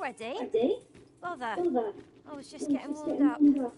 ready? Ready? Bother. Bother. I was just getting warmed up.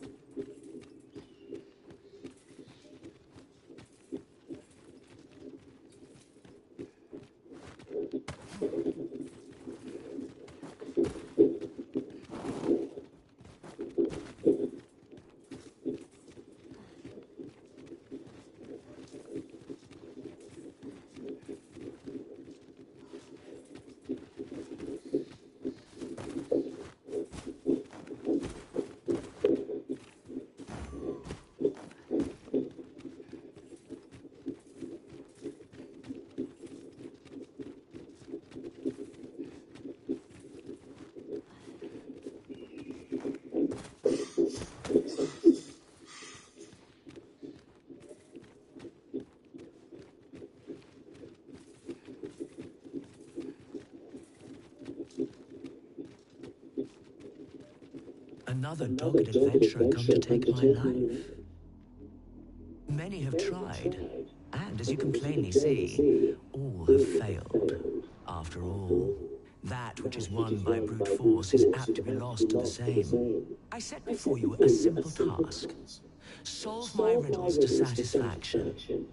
Another dogged adventurer come to take my life. Many have tried, and as you can plainly see, all have failed. After all, that which is won by brute force is apt to be lost to the same. I set before you a simple task. Solve my riddles to satisfaction.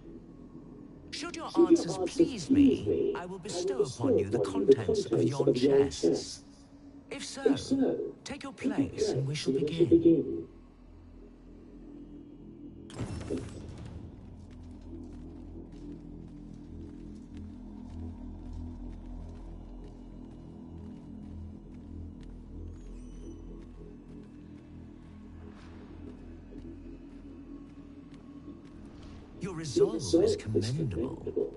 Should your answers please me, I will bestow upon you the contents of yon chests. If so, take your place and we shall begin. Your resolve is commendable.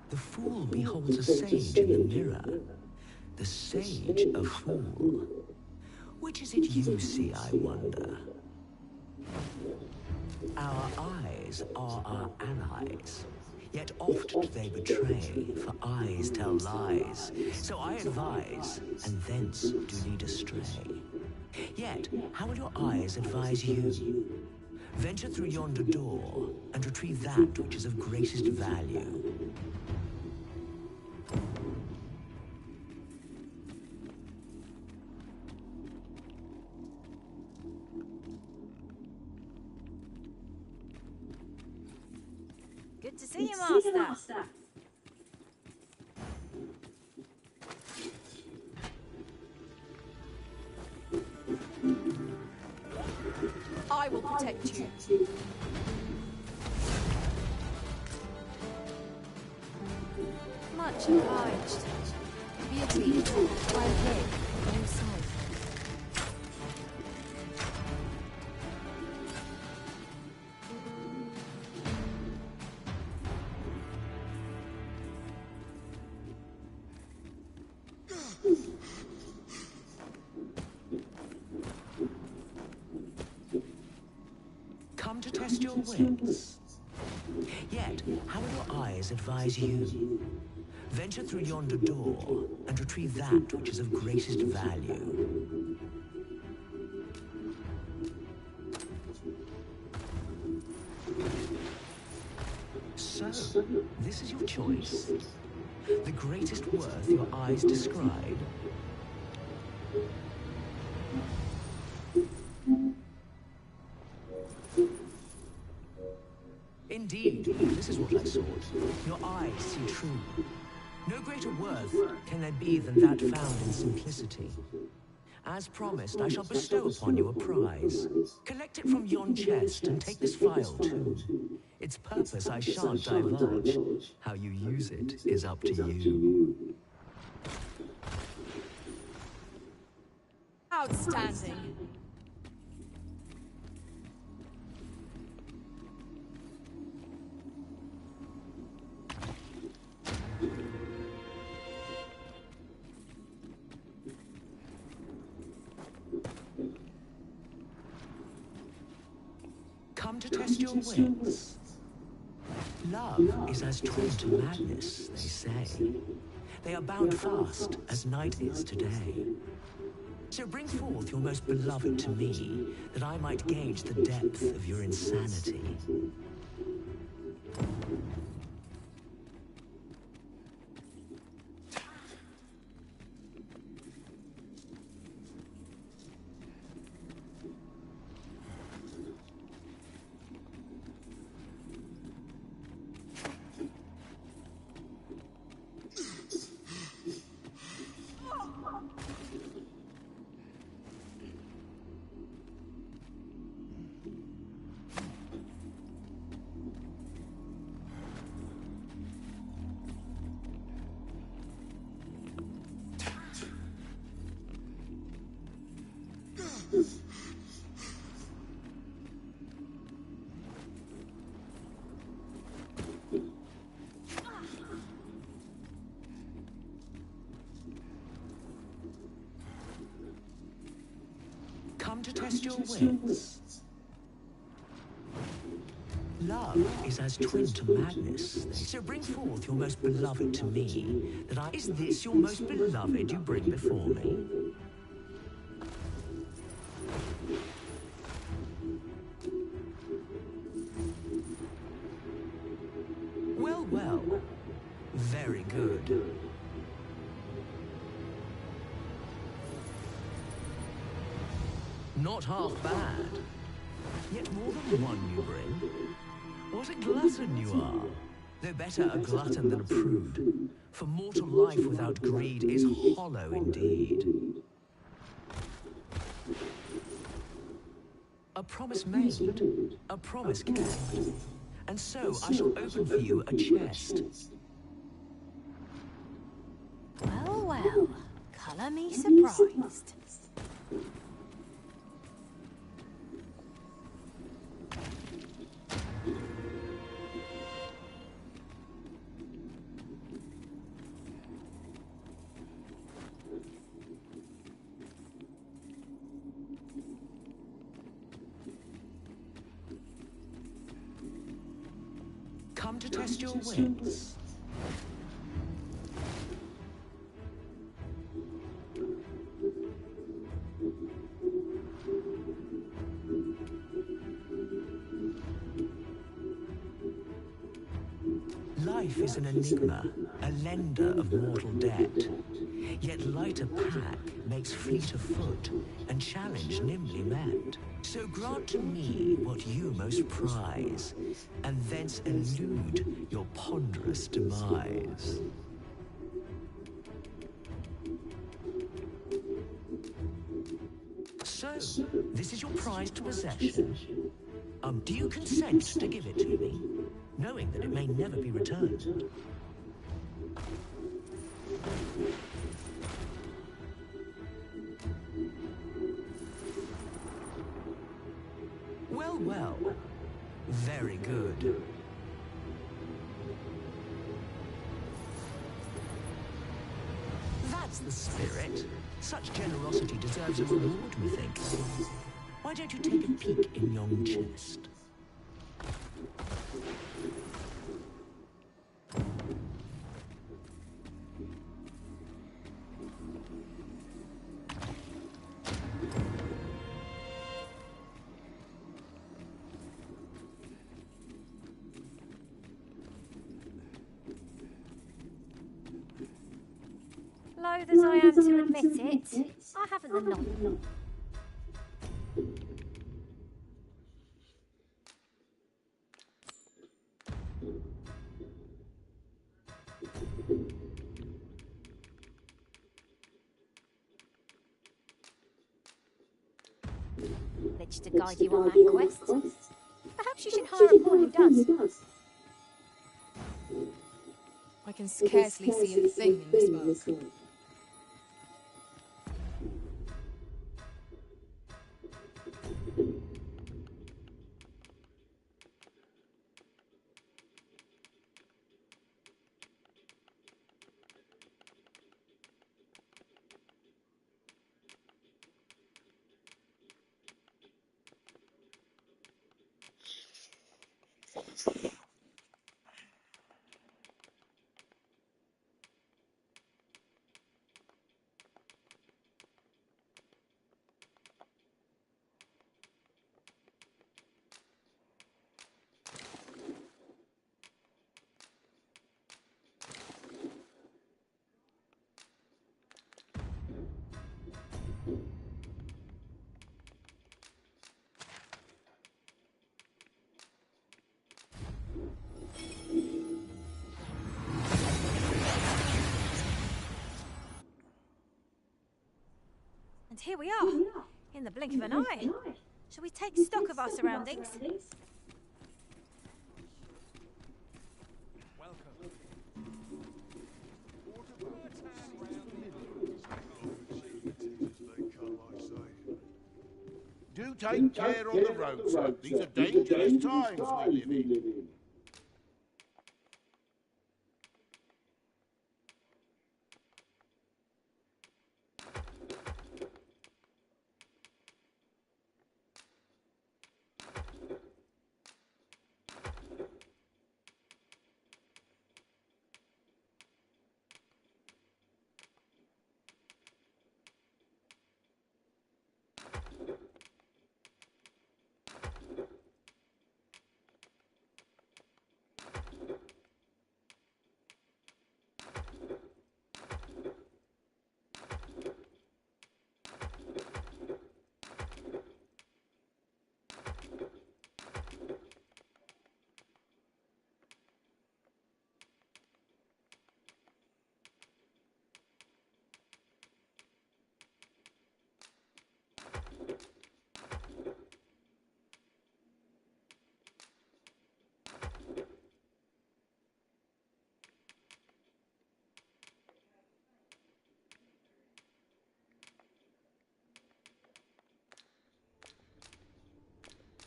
The fool beholds a sage in the mirror. The sage a fool. Which is it you see, I wonder? Our eyes are our allies, yet oft do they betray, for eyes tell lies. So I advise, and thence do lead astray. Yet, how will your eyes advise you? Venture through yonder door, and retrieve that which is of greatest value. Good to see you, Master. I will protect you. Much obliged. Beauty, I live on your side. Come to test your wits. Yet, how will your eyes advise you? Venture through yonder door, and retrieve that which is of greatest value. So, this is your choice. The greatest worth your eyes describe. Indeed, this is what I sought. Your eyes see true. No greater worth can there be than that found in simplicity. As promised, I shall bestow upon you a prize. Collect it from yon chest and take this phial too. Its purpose I shan't divulge. How you use it is up to you. Outstanding. Come to test your wits. Love is as twin to madness, they say. They are bound fast, as night is today. So bring forth your most beloved to me, that I might gauge the depth of your insanity. test your wits. Love is as twin to madness, so bring forth your most beloved to me, Is this your most beloved you bring before me? Well, well. Very good. Not half bad. Yet more than one you bring. What a glutton you are! Though better a glutton than a prude, for mortal life without greed is hollow indeed. A promise made, a promise kept, and so I shall open for you a chest. Well, well. Colour me surprised. Come to test your wits. Life is an enigma, a lender of mortal debt. Yet lighter pack makes fleet of foot, and challenge nimbly met. So grant to me what you most prize, and thence elude your ponderous demise. So, this is your prized possession. Do you consent to give it to me, knowing that it may never be returned? Well, well. Very good. That's the spirit. Such generosity deserves a reward, methinks. Why don't you take a peek in yon chest? Loath as I am to admit it, I haven't the knowledge. To guide you on that quest. Perhaps you should hire a boy who does. I can scarcely see a thing in this smoke. And here we are, in the blink of an eye. Shall we take stock of our surroundings? Do take care on the road, sir. These are dangerous times we live in.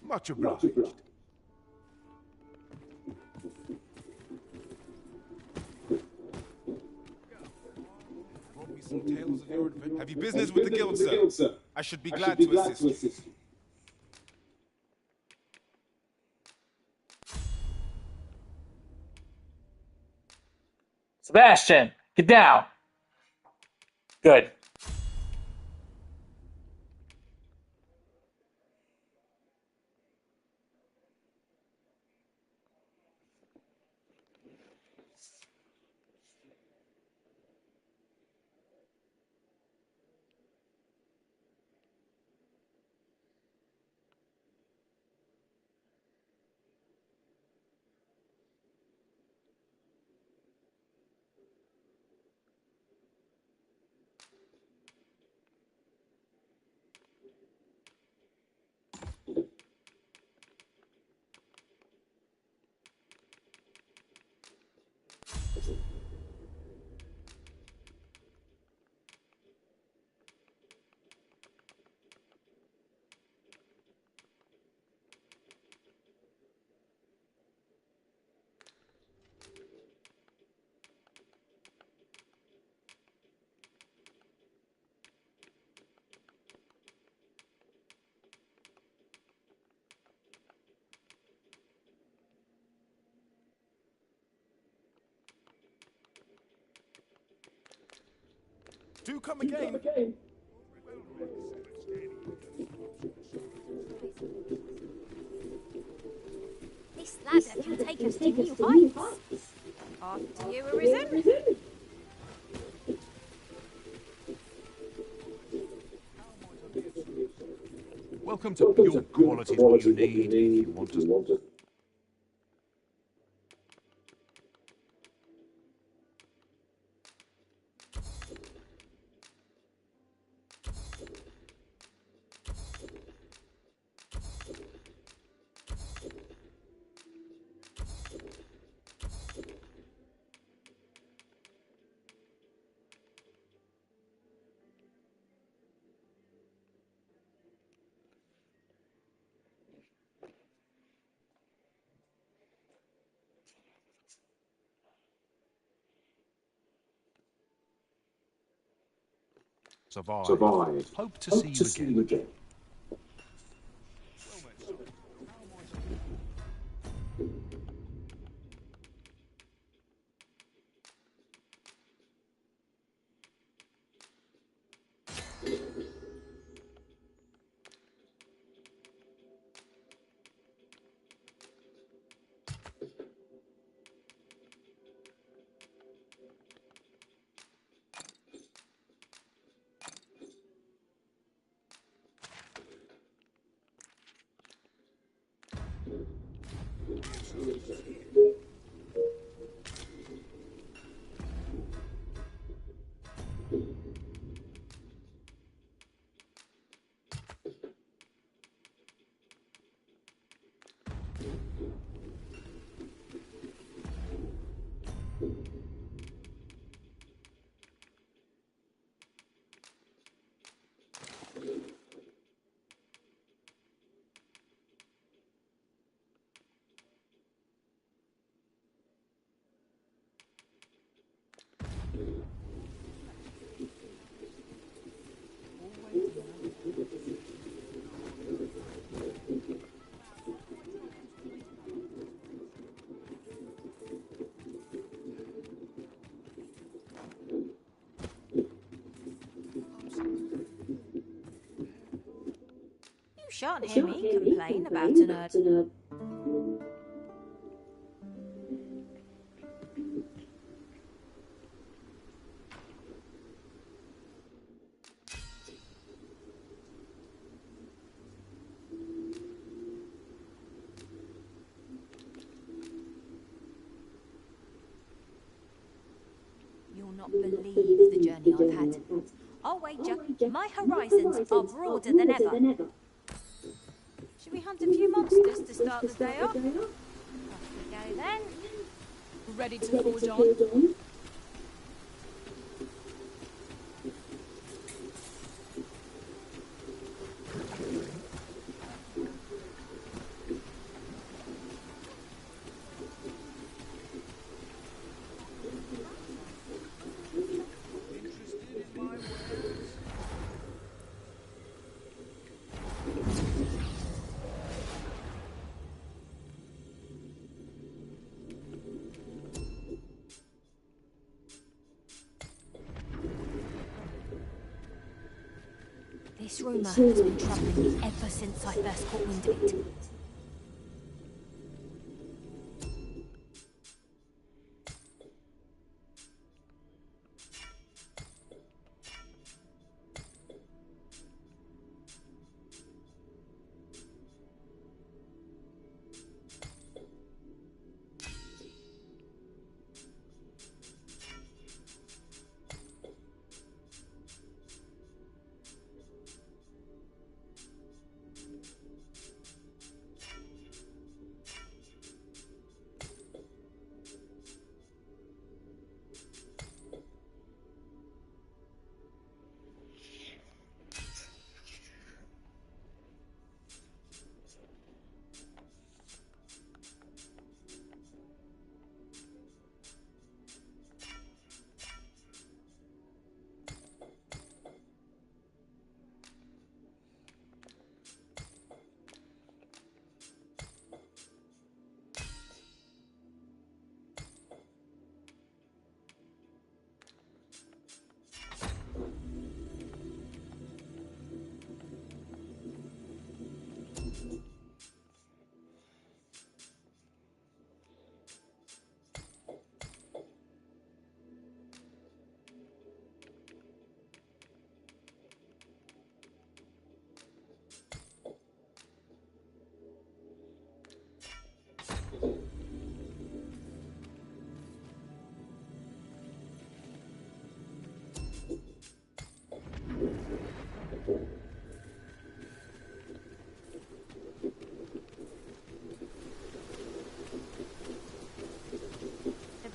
Much obliged. Brought me some tales of your adventure. Have you business with the guild, sir? I should be glad to assist you. Sebastian, get down. Good. Do come again. This ladder can take us to new heights. After you, Arisen. Welcome to your qualities, what you need if you want to. Survive. Hope to see you again. You shan't hear me complain about an herb. You'll not believe the journey I've had. I'll wager my horizons are broader than ever. Should we hunt a few monsters to start the day off? Off we go then. Ready to forge on? This rumour has been troubling me ever since I first caught wind of it.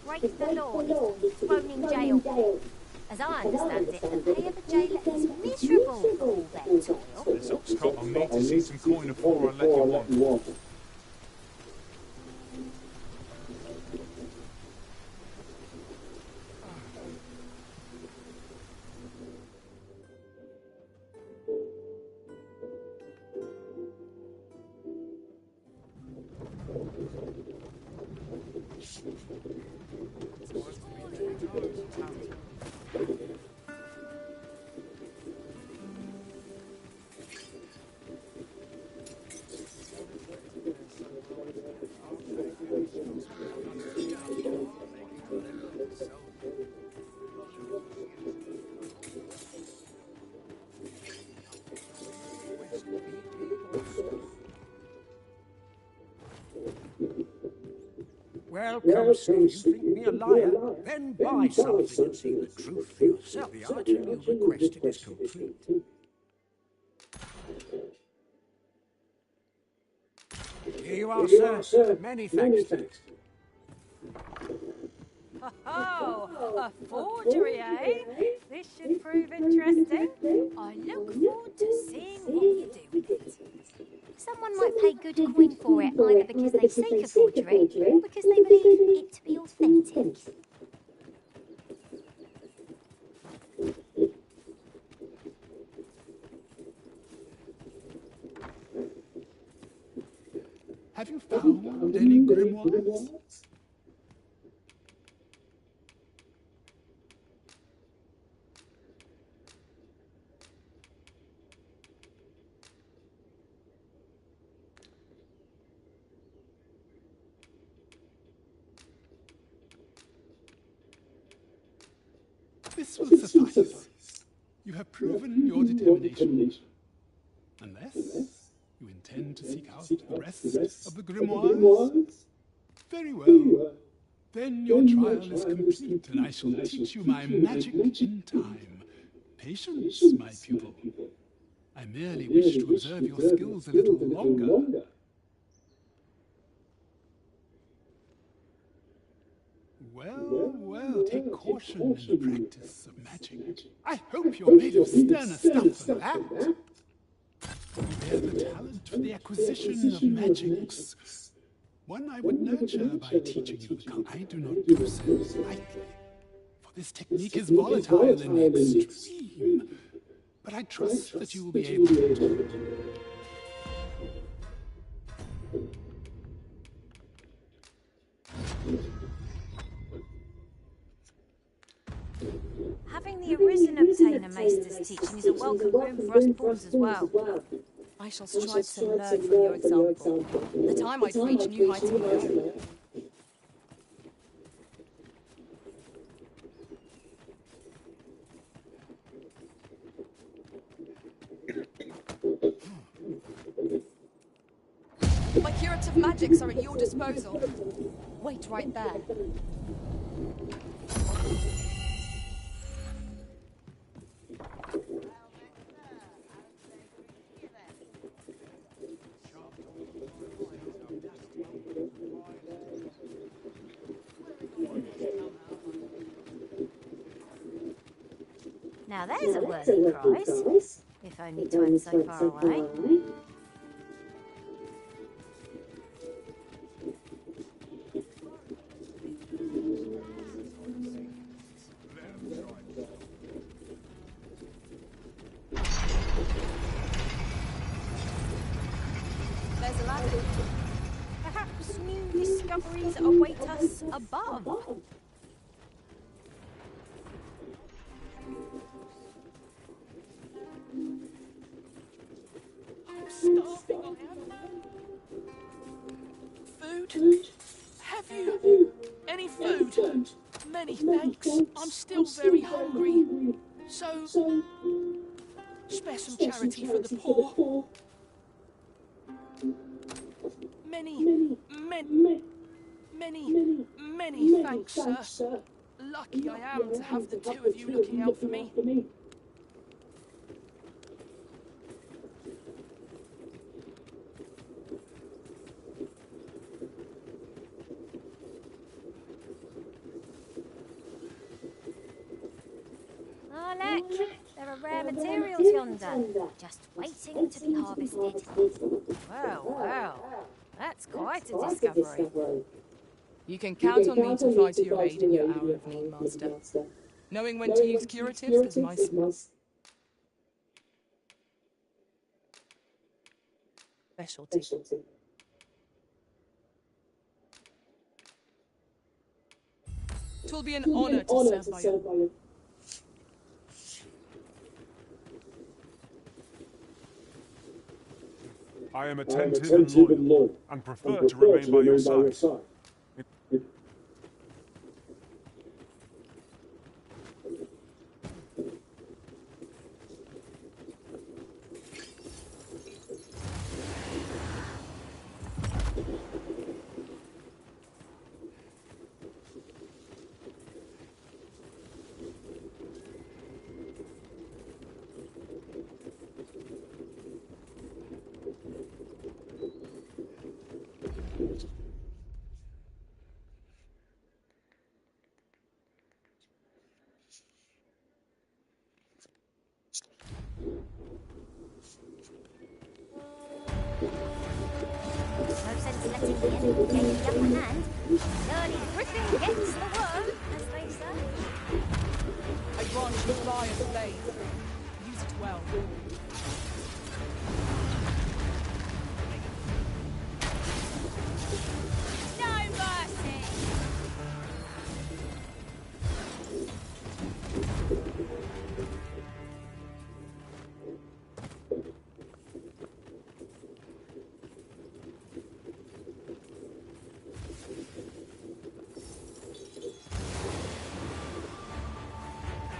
Breaks the law is thrown in jail. As I understand it, the pay of a jailer is miserable for all their toil. There's Oxcott, I'll need to see some coin before I let you on. Welcome, sir. You think me a liar? Then buy something and see the truth for yourself. The item you requested is complete. Here you are, sir. Many thanks. Oh, a forgery, eh? This should prove interesting. I look forward to seeing what you do with it. Someone might pay good coin for it, either because they seek a forgery, or because they believe it to be authentic. Have you found any grimoires? This will suffice. You have proven your determination. Unless you intend to seek out the rest of the grimoires? Very well. Then your trial is complete, and I shall teach you my magic in time. Patience, my pupil. I merely wish to observe your skills a little longer. Well, take caution in the practice of magic. I hope you're made of sterner stuff than that. You bear the talent for the acquisition of magics. One I would nurture by teaching you the I do not do so lightly, for this technique is volatile in the extreme. But I trust that you will be able to do it. Having the arisen obtain a maester's teaching is a welcome boon for us pawns as well. I shall strive to learn from your example. The time I'd reach new heights of my own. My curative magics are at your disposal. Wait right there. Now there's a worthy prize, if only time's so far away. There's a ladder. Perhaps new discoveries await us above. Starving I am. Food? Have you any food? Many thanks. I'm still very hungry. So, spare some charity for the poor. Many thanks, sir. Lucky I am to have the two of you looking out for me. Oh, look, there are rare materials yonder, just waiting to be harvested. Well, that's quite a discovery. You can count on me to fly to your aid in your hour of need, Master. Knowing when to use curatives is my specialty. Twill be an honor to serve by you. I am attentive and loyal, and prefer to remain by your side. No sense letting the enemy gain the upper hand. Early Griffin gets the worm, as they say. I grant you fire the blade. Use it well. No mercy!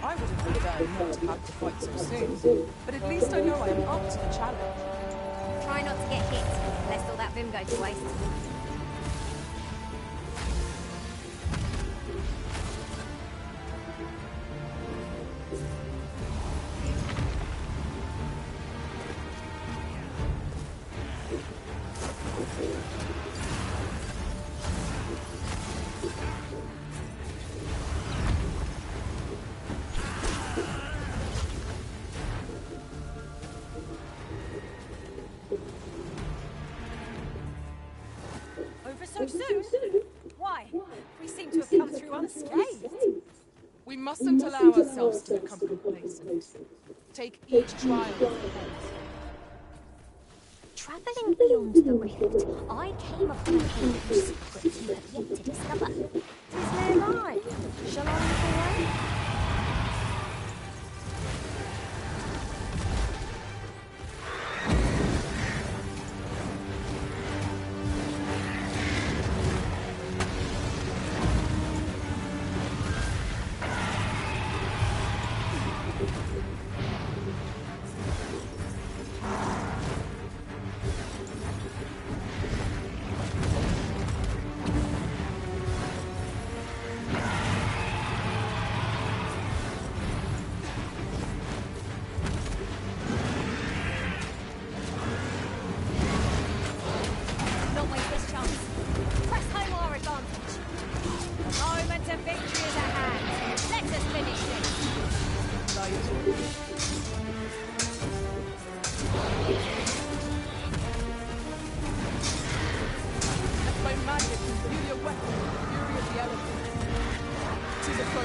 I would have preferred not to have to fight so soon, but at least I know I am up to the challenge. Try not to get hit, lest all that vim go to waste. So soon? Why? We seem to have come through unscathed. We mustn't allow ourselves to become complacent. Take each trial as it comes. Travelling beyond the rift, I came upon a cave whose secrets you have yet to discover. 'Tis near mine. Shall I lead the way?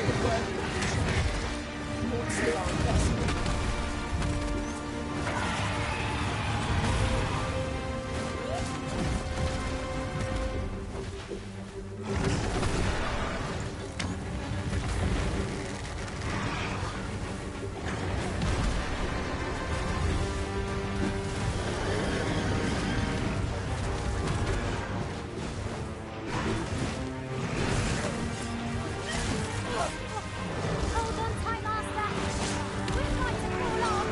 the word. Lord Sivan, bless you. Hold on tight, Master. We'd like to crawl on.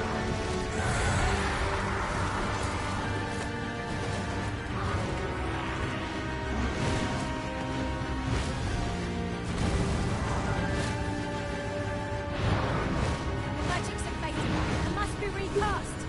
The magic's fading. It must be recast.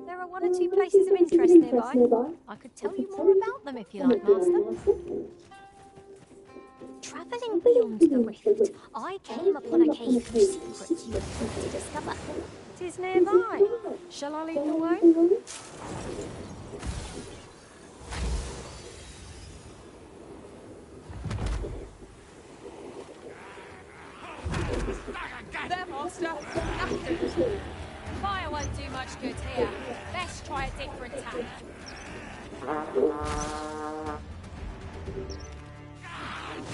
There are one or two places of interest nearby. I could tell you more about them if you like, Master. Travelling beyond the rift, I came upon a cave whose secrets you hope to discover. It is nearby. Shall I lead the way? There, Master. Knackered. Fire won't do much good here. Best try a different tack.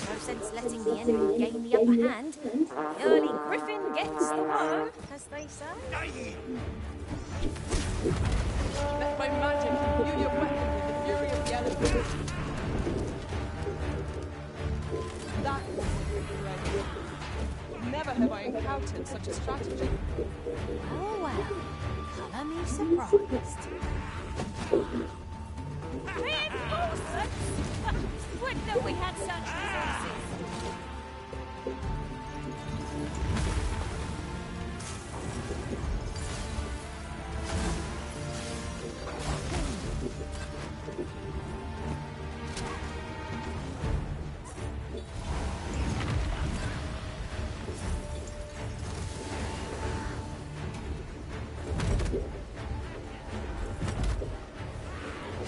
No sense letting the enemy gain the upper hand. The early griffin gets the worm, as they say. Let my magic imbue your weapon with the fury of the element. That was great. Never have I encountered such a strategy. Oh well, colour me surprised. Reinforcements! Would that we had such resources.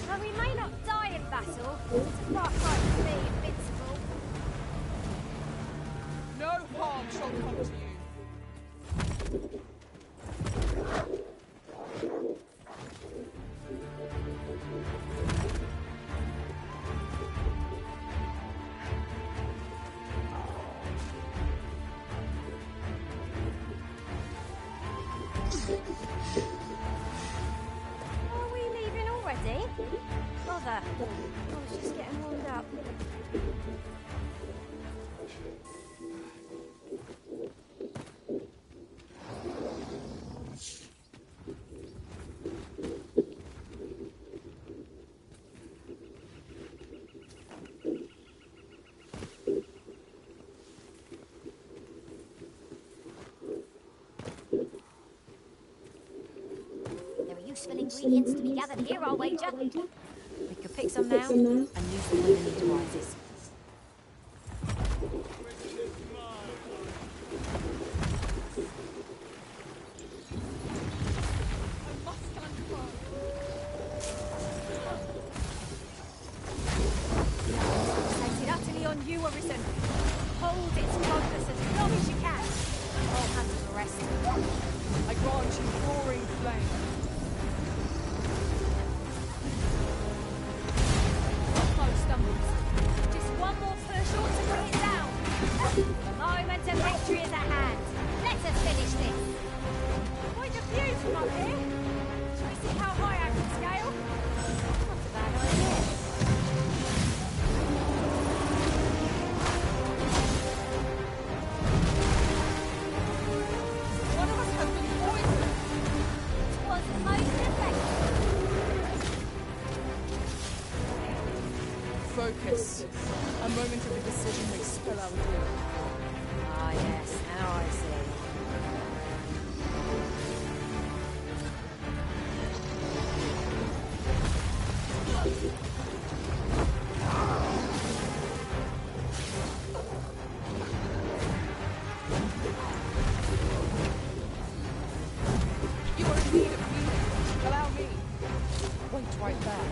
Now we may not die in battle, but it's a far cry from being invincible. No harm shall come to you. Are we leaving already? Bother. I was just getting warmed up. There are useful ingredients to be gathered here, I'll wager. We Could pick some now and use them when the need arises. Set it utterly on you, Arisen. Hold its focus as long as you can. All handle the rest. I grant you roaring flame. No stumbles. Just one more push ought to bring it down. The moment of victory is at hand. Let us finish this. Quite a view from up here. Shall we see how high I can scale? Not a bad idea. One of us has been poisoned. It was most effective. Focus. A moment of indecision may spell our doom. Ah, yes, now I see. You are in need of healing. Allow me. Wait right there.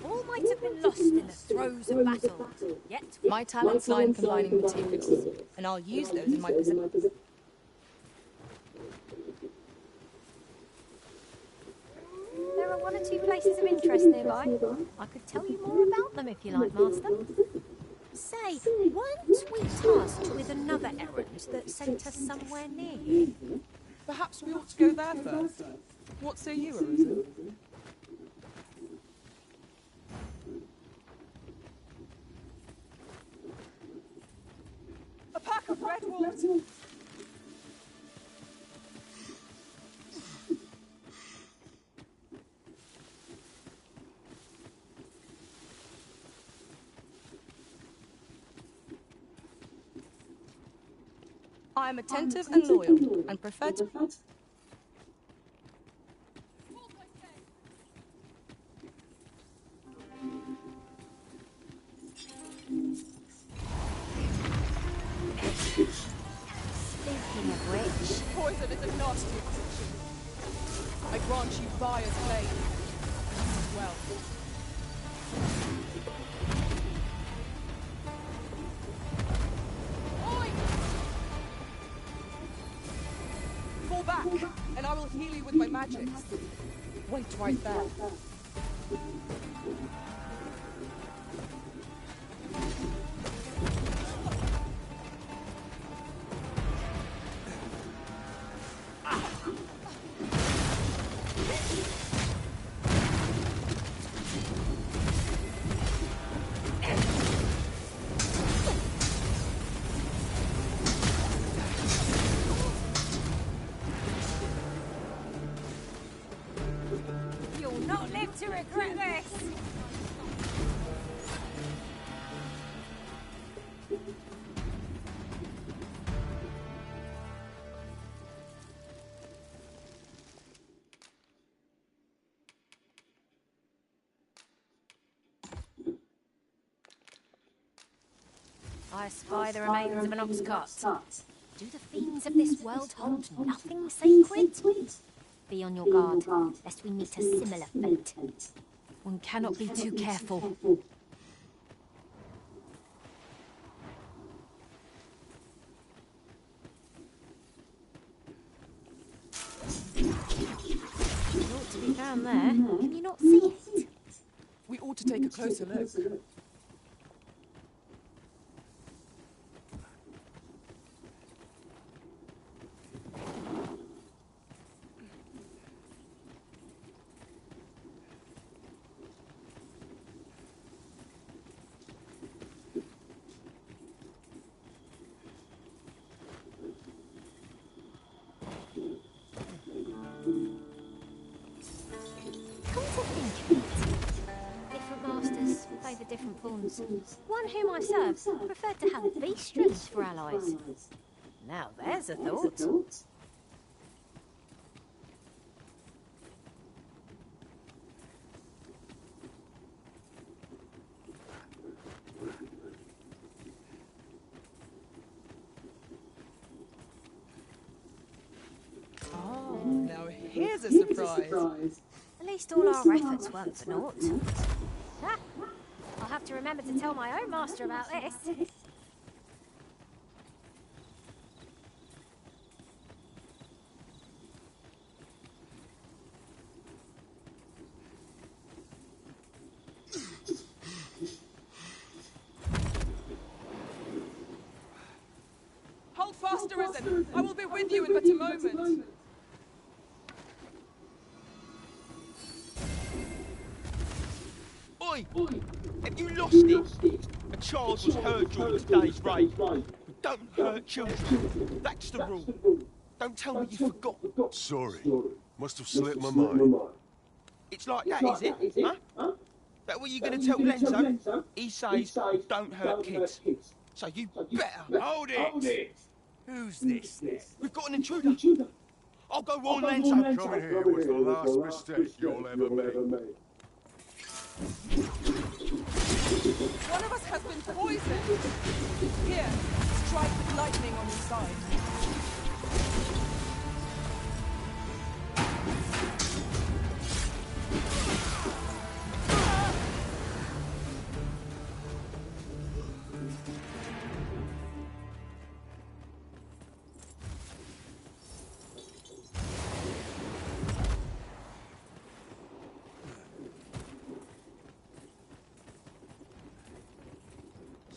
All might have been lost in the throes of battle, yet My talents lie in combining materials, and I'll use those in my possession. there are one or two places of interest nearby. I could tell you more about them if you like, Master. Say, weren't we tasked with another errand that sent us somewhere near here? Perhaps we ought to go there first. What say you, Arisen? A pack of red wolves! I am attentive and loyal, and prefer to... Speaking of which, Poison is a nasty affliction. I grant you buyer's claim. Well, oi! Fall back, and I will heal you with my magics. Wait right there. you'll not live to regret this! I spy the remains of an ox cart. Do the fiends of this world hold nothing sacred? Be on your guard, lest we meet a similar fate. One cannot be too careful. It ought to be found there. Can you not see it? We ought to take a closer look. Come to think of it, different masters favour different pawns. One whom I serve preferred to have beast strings for allies. Now there's a thought. Oh, now here's a surprise. At least all our efforts weren't for naught. Ah, I'll have to remember to tell my own master about this. Hold fast, Arisen. I will be with you in but a moment. Oi! Have you lost it? A child was hurt during today's raid. Don't hurt children. That's the rule. Don't tell me you forgot. Sorry. Must have slipped my mind. It's like that, is it? Huh? That what you gonna tell Lenzo? He says don't hurt kids. So you better. Hold it! Who's this then? We've got an intruder. I'll go warn Lenzo. Coming here was the last mistake you'll ever make. One of us has been poisoned. Here, strike with lightning on your side.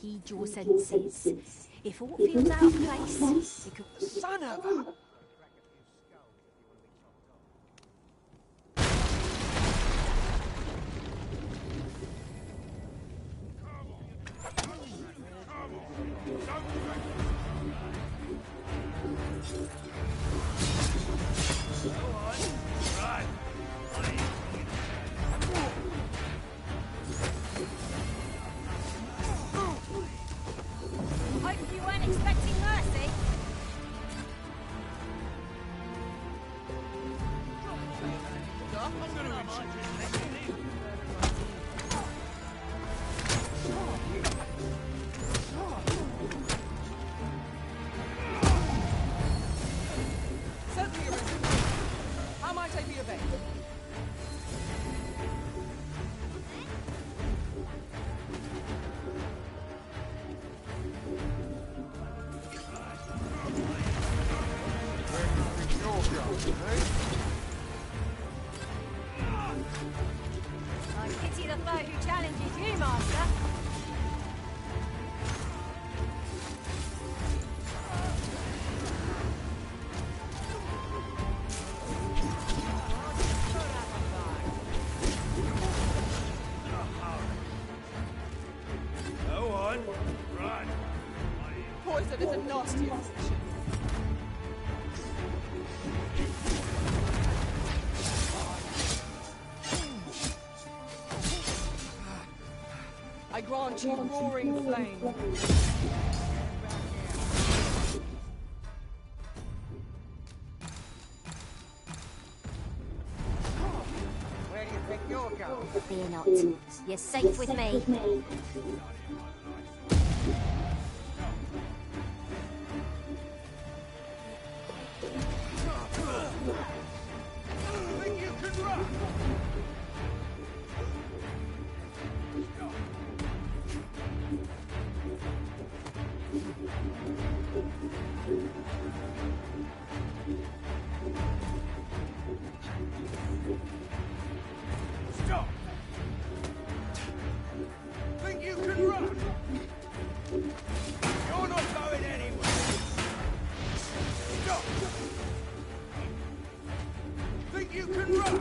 Heed your senses. If aught feels out of place, it could... Son of a... Hope you weren't expecting mercy. Certainly, Arisen. How might I be of aid? I pity the foe who challenges you, Master. Go on, run. Poison is a nasty affliction. I grant you roaring flame. Where do you think you're going? Fear not. You're safe with me. Think you can run? Stop! Think you can run? You're not going anywhere. Stop! Think you can run?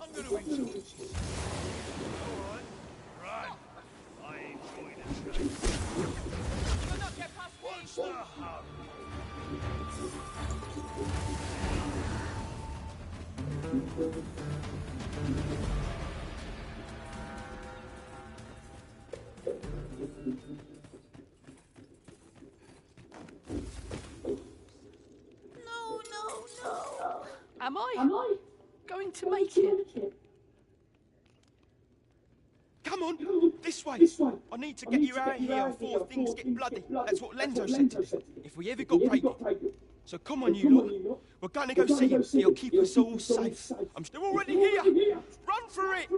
I'm going to enjoy it. Go on, run. I enjoy this game. You'll not get past me. What's the hurry? No. Am I going to make it? Come on, this way. I need to get you out of here before things get bloody. That's what Lenzo said to me. If we ever got pregnant. So come on, you lot. We're going to go see him. He'll keep us all safe. I'm still already here. Run for it.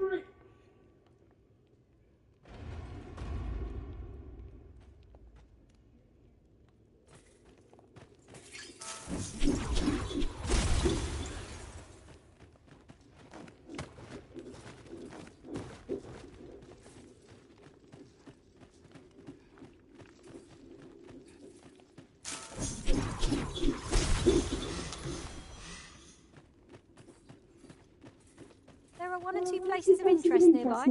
There are one or two places of interest nearby.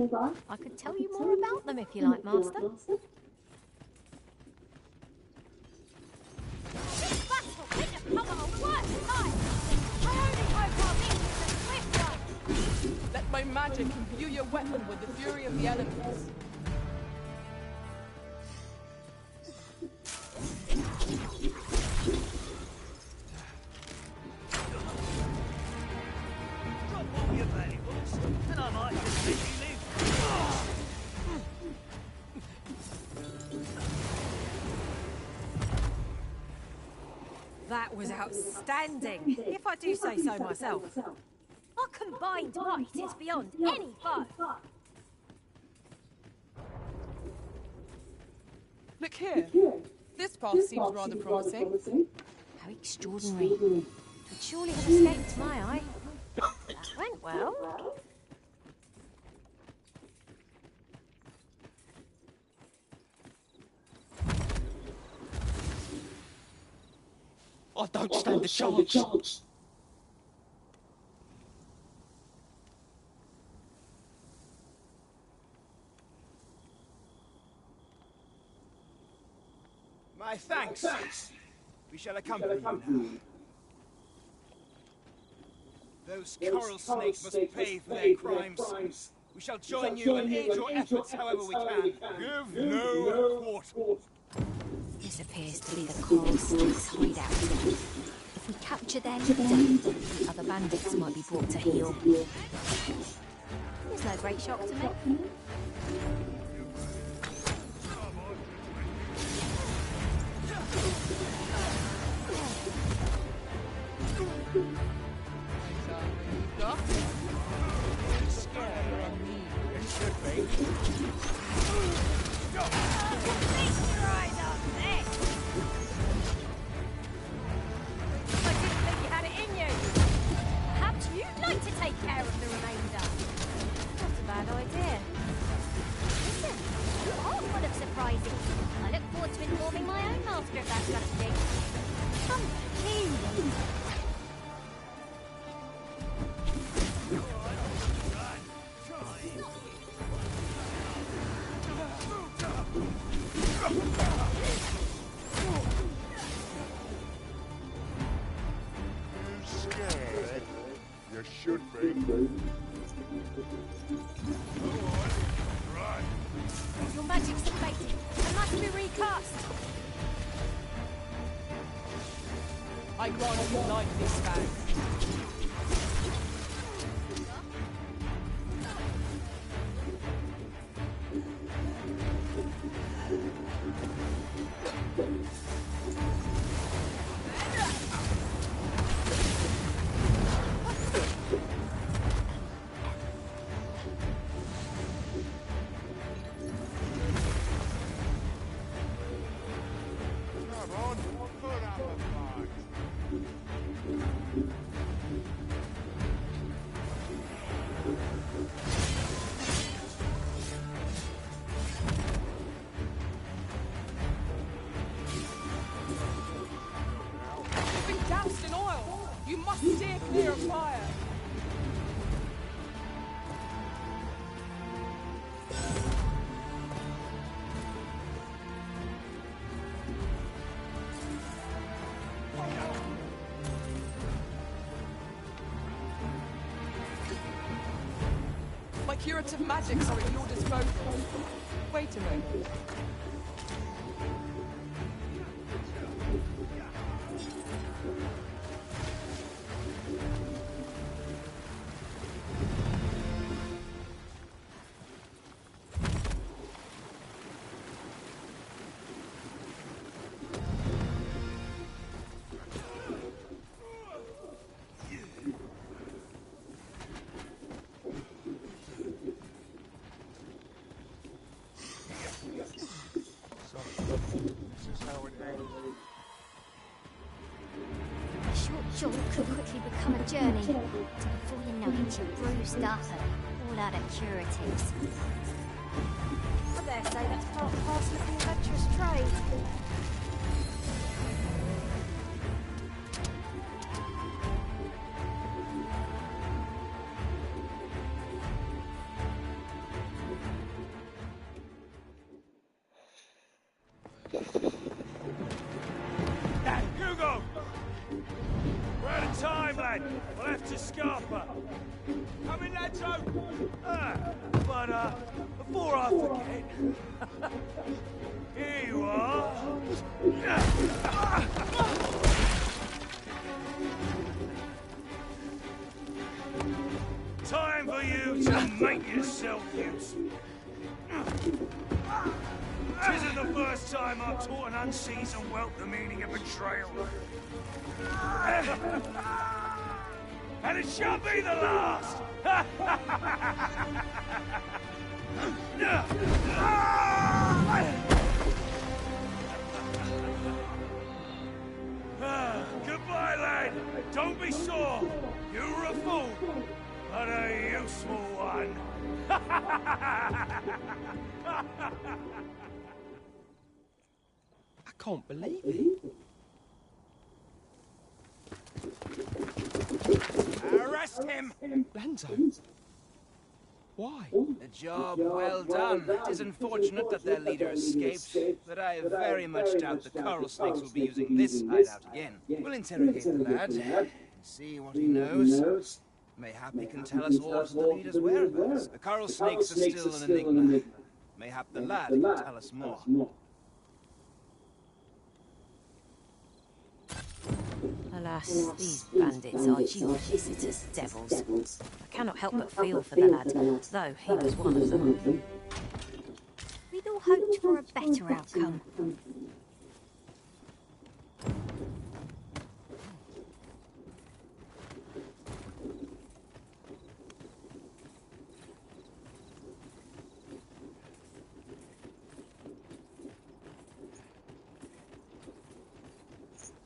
I could tell you more about them if you like, Master. This battle couldn't have come at a worse time. I only hope our meeting is a swift one. Let My magic imbue your weapon with the fury of the elements. Drop all your valuables, and I might just let you live. That was outstanding, if I do say so myself. Our combined might is beyond any foe. Look here. This path seems rather promising. How extraordinary. It would surely have escaped my eye. That went well. I don't stand a chance. My thanks. We shall accompany you now. Those coral snakes must pay for their crimes. We shall join you and aid your efforts however we can. Give no quarter. This appears to be the coral snake's hideout. If we capture their leader, other bandits might be brought to heel. There's no great shock to me. Your magic's fading and must be recast. I grant you life this man. Doused in oil! You must steer clear of fire! My curative magics are at your disposal. Wait a moment. A short jaunt could quickly become a journey. Before you know it, you're bruised up and all out of curatives. I dare say that's part and parcel of the adventurous trade. Hugo! We're out of time, lad. We'll have to scarper. coming, ladso! But before I forget, here you are. Time for you to make yourself useful. This isn't the first time I've taught an unseasoned whelp the meaning of betrayal. And it shall be the last! Goodbye, lad. Don't be sore. You were a fool, but a useful one. I can't believe it. Arrest him! Lanzo? Why? A job well done. It is unfortunate that their leader escaped, but I very much doubt the coral snakes will be using this hideout again. We'll interrogate the lad and see what he knows. Mayhap he can tell us all to the leader's whereabouts. The coral snakes are still an enigma. Mayhap the lad can tell us more. Alas, these bandits are duplicitous devils. I cannot help but feel for the lad, though he was one of them. We'd all hoped for a better outcome.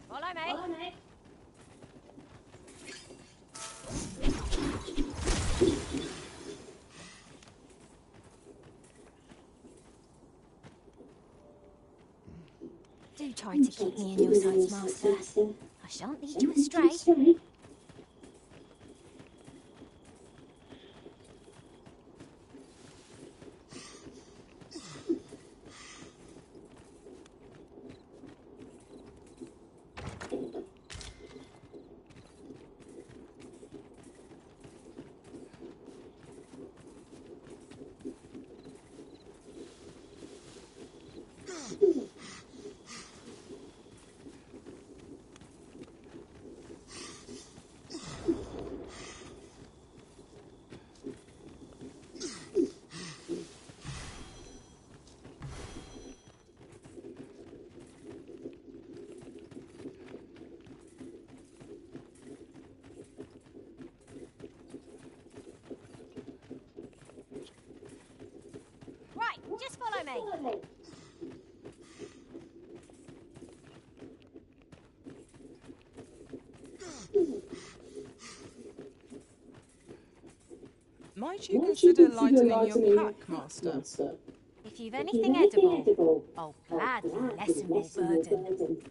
Follow me. Do try to keep me in your sights, Master. I shan't lead you astray. Just follow me. Might you consider lightening your pack, Master? If you've anything edible, I'll gladly lessen your burden.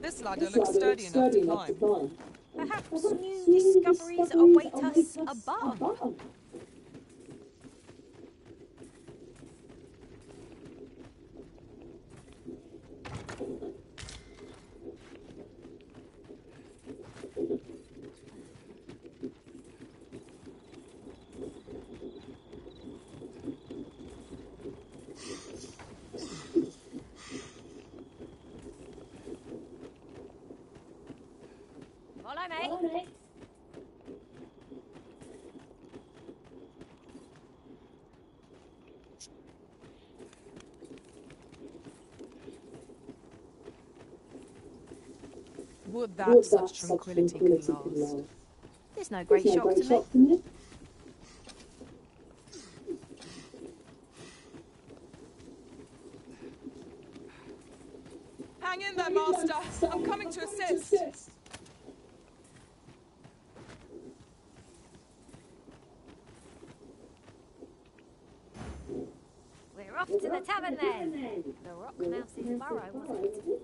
This ladder looks sturdy enough to climb. Perhaps new discoveries await us above. Follow me. Would that such tranquility could last. There's no great shock to me. Hang in there, Master. I'm coming to assist. off to the tavern then. The Rock Mouse's burrow, wasn't it?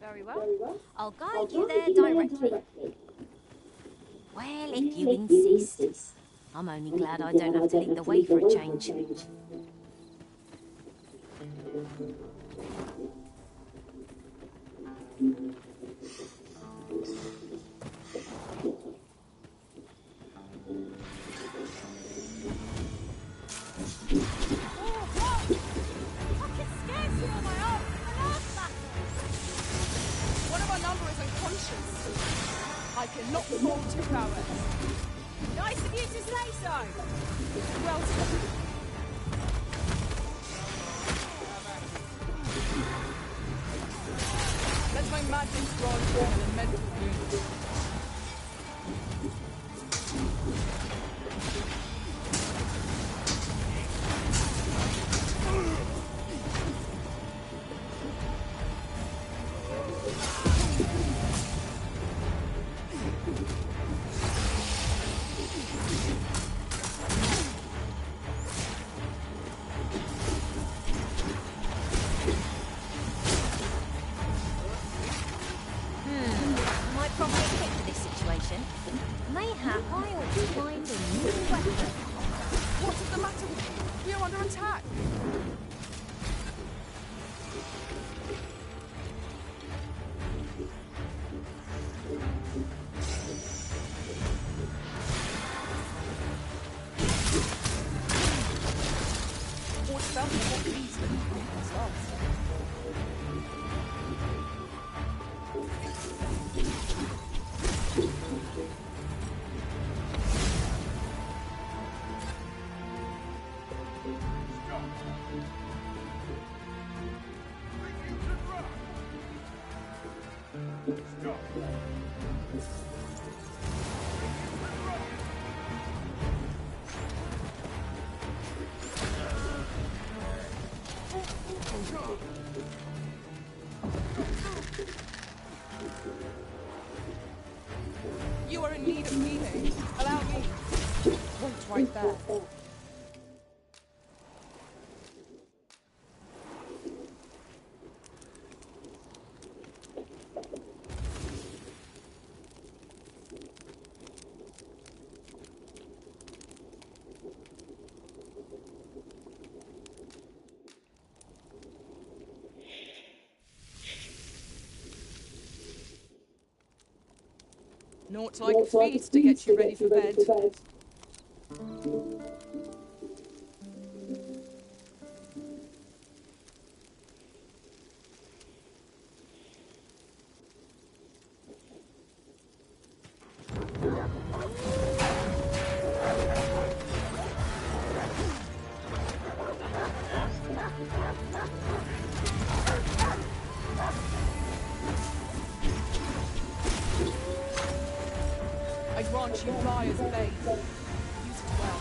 Very well. I'll guide you there directly. Well, if you insist. I'm only glad I don't have to lead the way for a change. I cannot afford 2 hours. Nice of you to say so. Well said. Let my magic draw you an elemental unit. Mayhap I ought to find a new weapon. What is the matter with you? We are under attack. What about what these things last? You are in need of healing. Allow me. Wait right there. Naught like feeds to get you ready for bed. I grant you Fire's Blade. Use it well.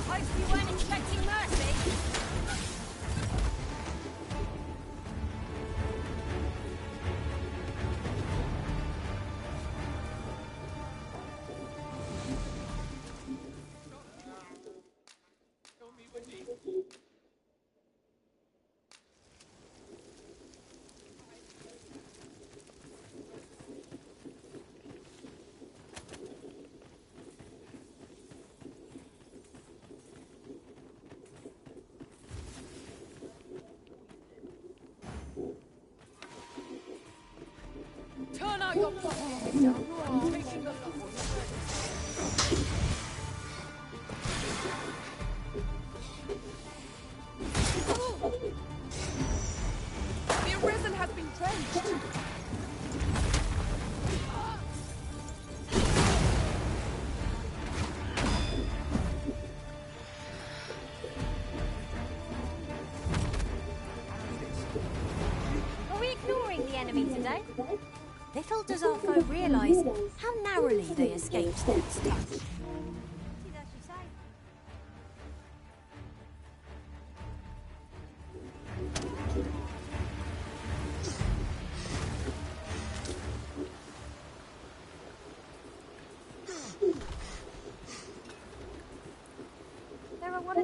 Hope you weren't expecting mercy. Turn out your pockets. Taking the The arisen has been drenched. Are we ignoring the enemy today? Little does our foe realise how narrowly they escaped death's touch.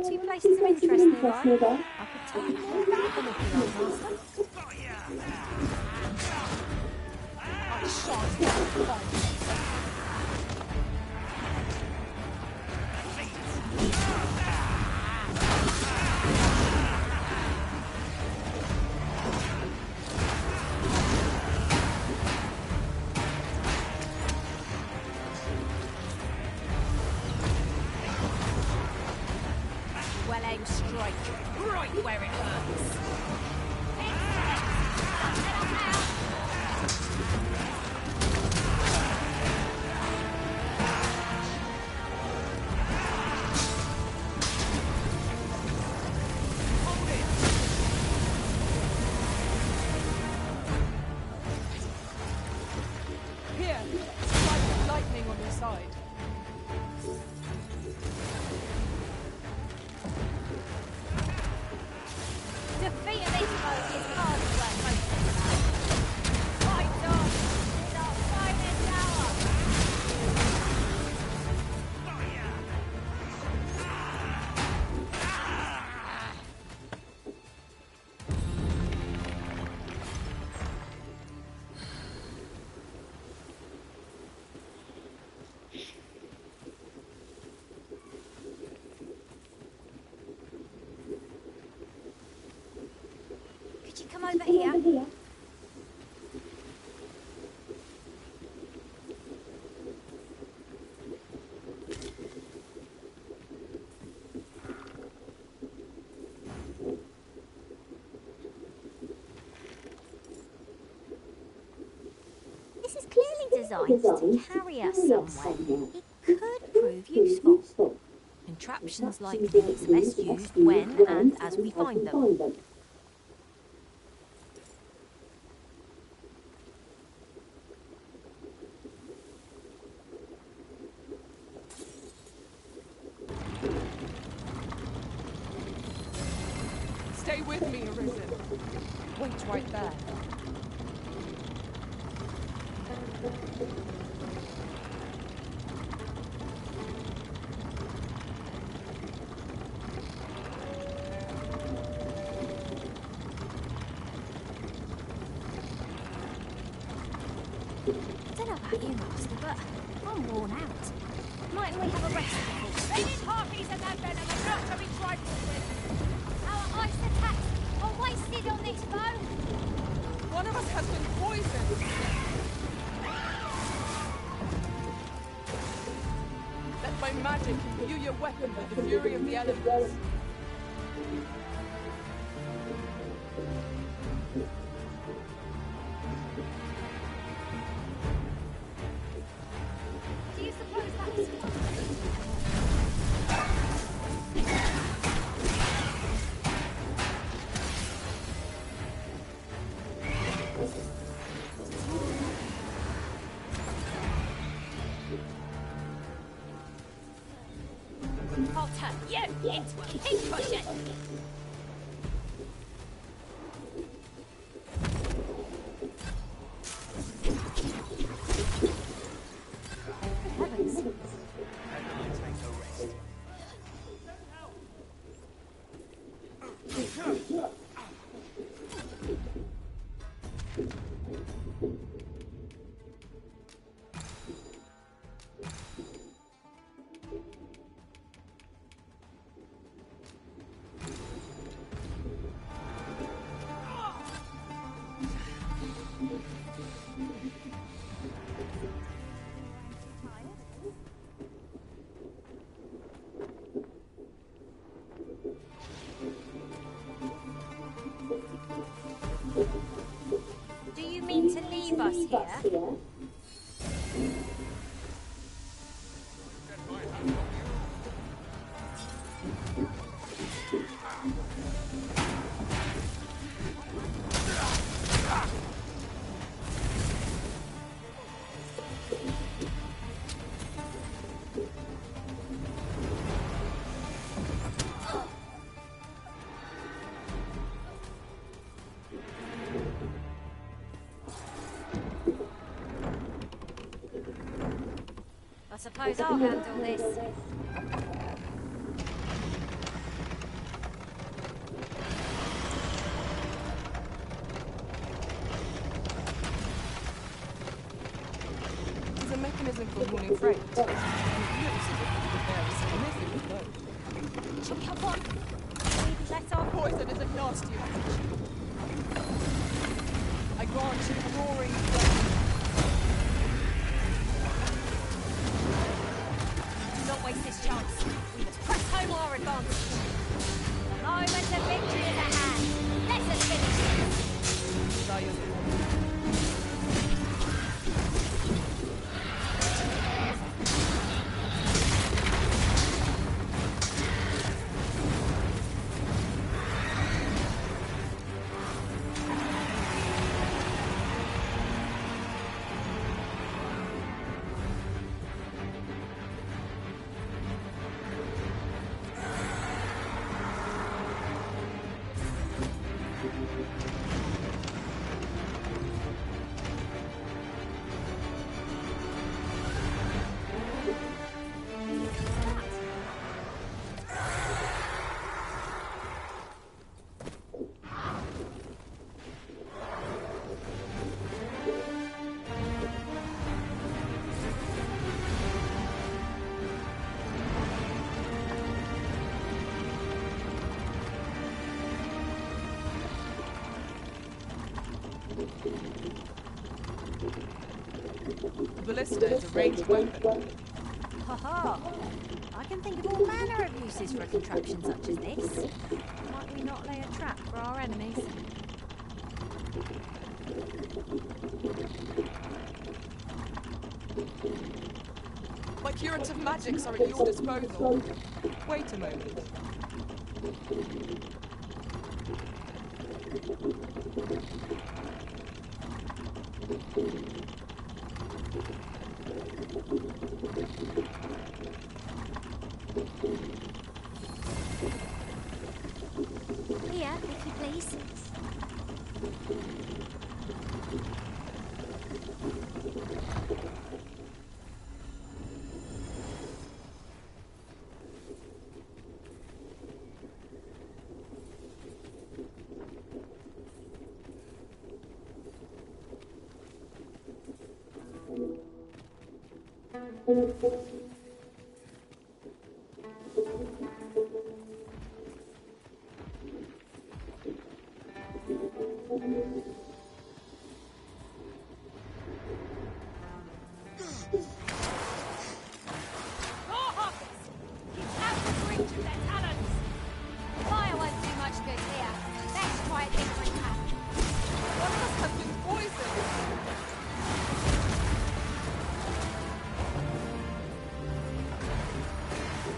two places of interest nearby. I could tell you more about them if you like, Master. I shan't find you. Well aimed strike, right where it hurts. Here, strike with lightning on your side. Defeating this foe is hard work, most of the time. Fight on! It's our finest hour! Could you come over here? This is clearly designed to carry us somewhere. It could prove useful. Contraptions like these are best used when and as we find them. Stay with me, Arisen. Wait right there. I don't know about you, Master, but I'm worn out. Mightn't we have a rest? They did harpies and that venom and not to be trifled with. Our ice attacks are wasted on this foe. One of us has been poisoned. Let my magic imbue your weapon with the fury of the elements. Do you suppose that's... I'll turn you into a pincushion! Good heavens. Do you mean to leave us here? I suppose I'll handle this. mechanism for pulling freight. It looks as if it could bear a significant load. Come on. Maybe let off. Poison is a nasty affliction. I grant you roaring flame. Do not waste this chance. We must press home our advantage. The moment of victory is at hand. Let us finish this. Zion. The ballista is a ranged weapon. Ha ha! I can think of all manner of uses for a contraption such as this. Might we not lay a trap for our enemies? My curative magics are at your disposal. Wait a moment. Here, if you please.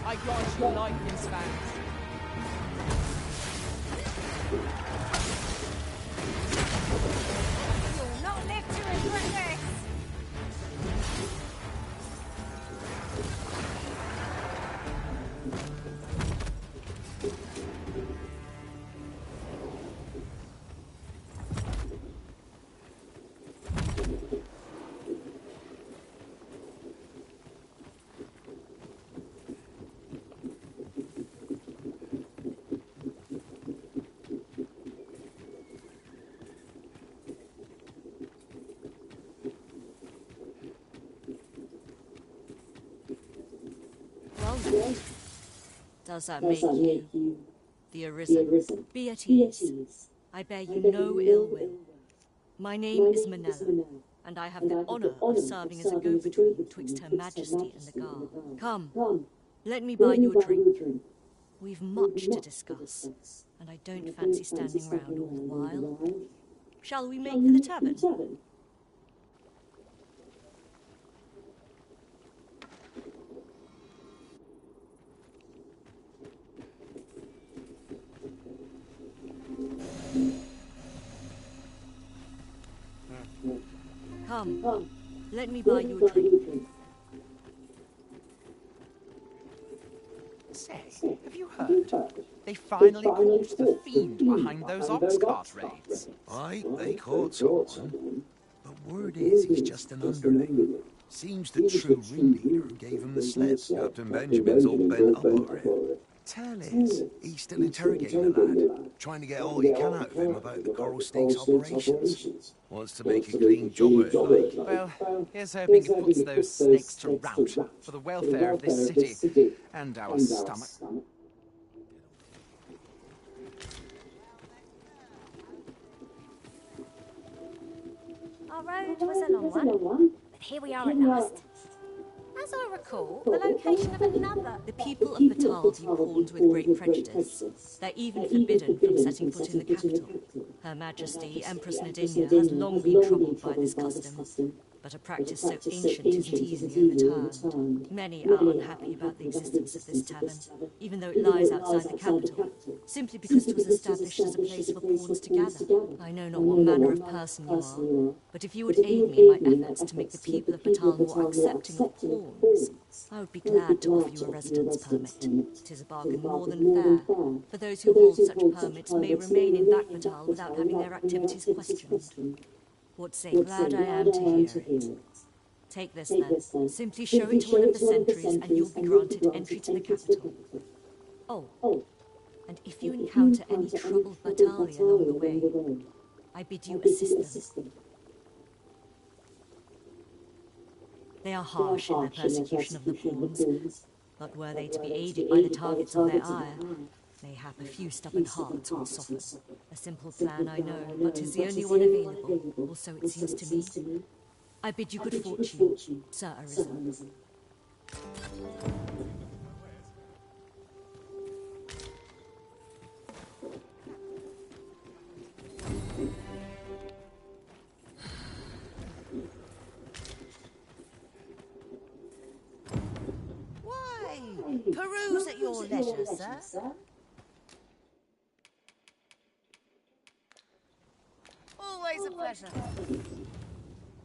I grant you lightning spans. You'll not live to regret this! Does that make you the Arisen? Be at ease. I bear you no ill will. My name is Manella, and I have the honour of serving as a go-between betwixt Her Majesty and the Guard. Come, let me buy you a drink. We've much to discuss, and I don't fancy standing round all the while. Shall we make for the tavern? Come, let me buy you a drink. Say, have you heard? They finally caught the fiend behind those ox cart raids. Aye, they caught someone. But word is he's just an underling. Seems the true ringleader gave him the slip. Captain Benjamin's all bent up over it. Tell is, he's still interrogating the lad, trying to get all he can out of him about the Coral Snake's operations. Wants to make a clean job of it, like. Well, here's hoping it puts those snakes to rout for the welfare of this city and our stomach. Our road was a long one, but here we are at last. As I recall, the location of another. The people of Batal view pawns with great prejudice. They're even forbidden from setting foot in the capital. Her Majesty, Empress Nadinia, has long been troubled by this custom, but a practice so ancient isn't easily overturned. Many are unhappy about the existence of this tavern, even though it lies outside the capital, simply because it was established as a place for pawns to gather. I know not what manner of person you are, but if you would aid me in my efforts to make the people of Batal more accepting of pawns, I would be glad to offer you a residence permit. 'Tis a bargain more than fair, for those who hold such permits may remain in Batal without having their activities questioned. What say, glad I am to hear it. Take this then. Simply show it to one of the sentries and you'll be granted entry to the capital. Oh, and if you encounter any troubled battalion along the way, I bid you assist them. They are harsh in their persecution of the pawns, but were they to be aided by the targets of their ire, mayhap a few stubborn hearts would soften. A simple plan, I know, but 'tis the only one available, or so it seems to me. I bid you good fortune, Sir Arisen. Why, peruse at your leisure, sir. Always a pleasure.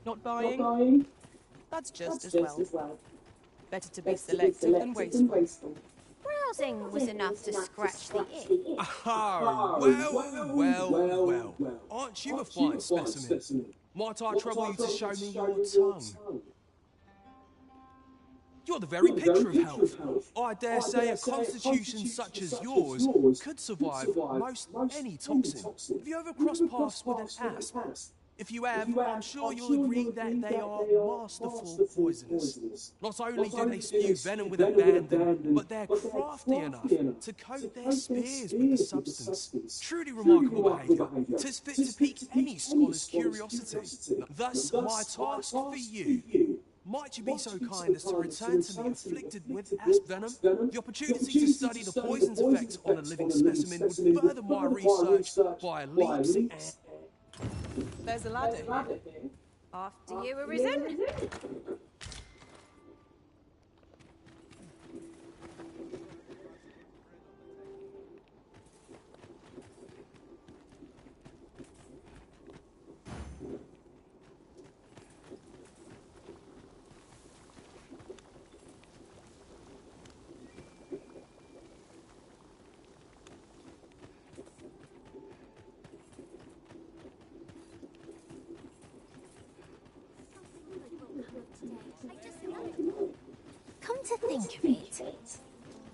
Not buying? That's just as well. Better to be selective than wasteful. Browsing was enough to scratch the itch. Oh, well. Aren't you a fine specimen? Might I trouble you to show me your tongue? You're the very picture of health. I dare say a constitution such as yours could survive most any toxin. Have you ever crossed paths with an asp? If you have, I'm sure you'll agree that they are masterful poisoners. Not only do they spew venom with abandon, but they're crafty enough to coat their spears with the substance. Truly remarkable behaviour. 'Tis fit to pique any scholar's curiosity. Thus, my task for you. Might you be so kind as to return to me afflicted with asp venom? The opportunity to study the poison's effects on a living specimen would further my research by leaps and... There's a ladder here. After you, Arisen. Come to think of it,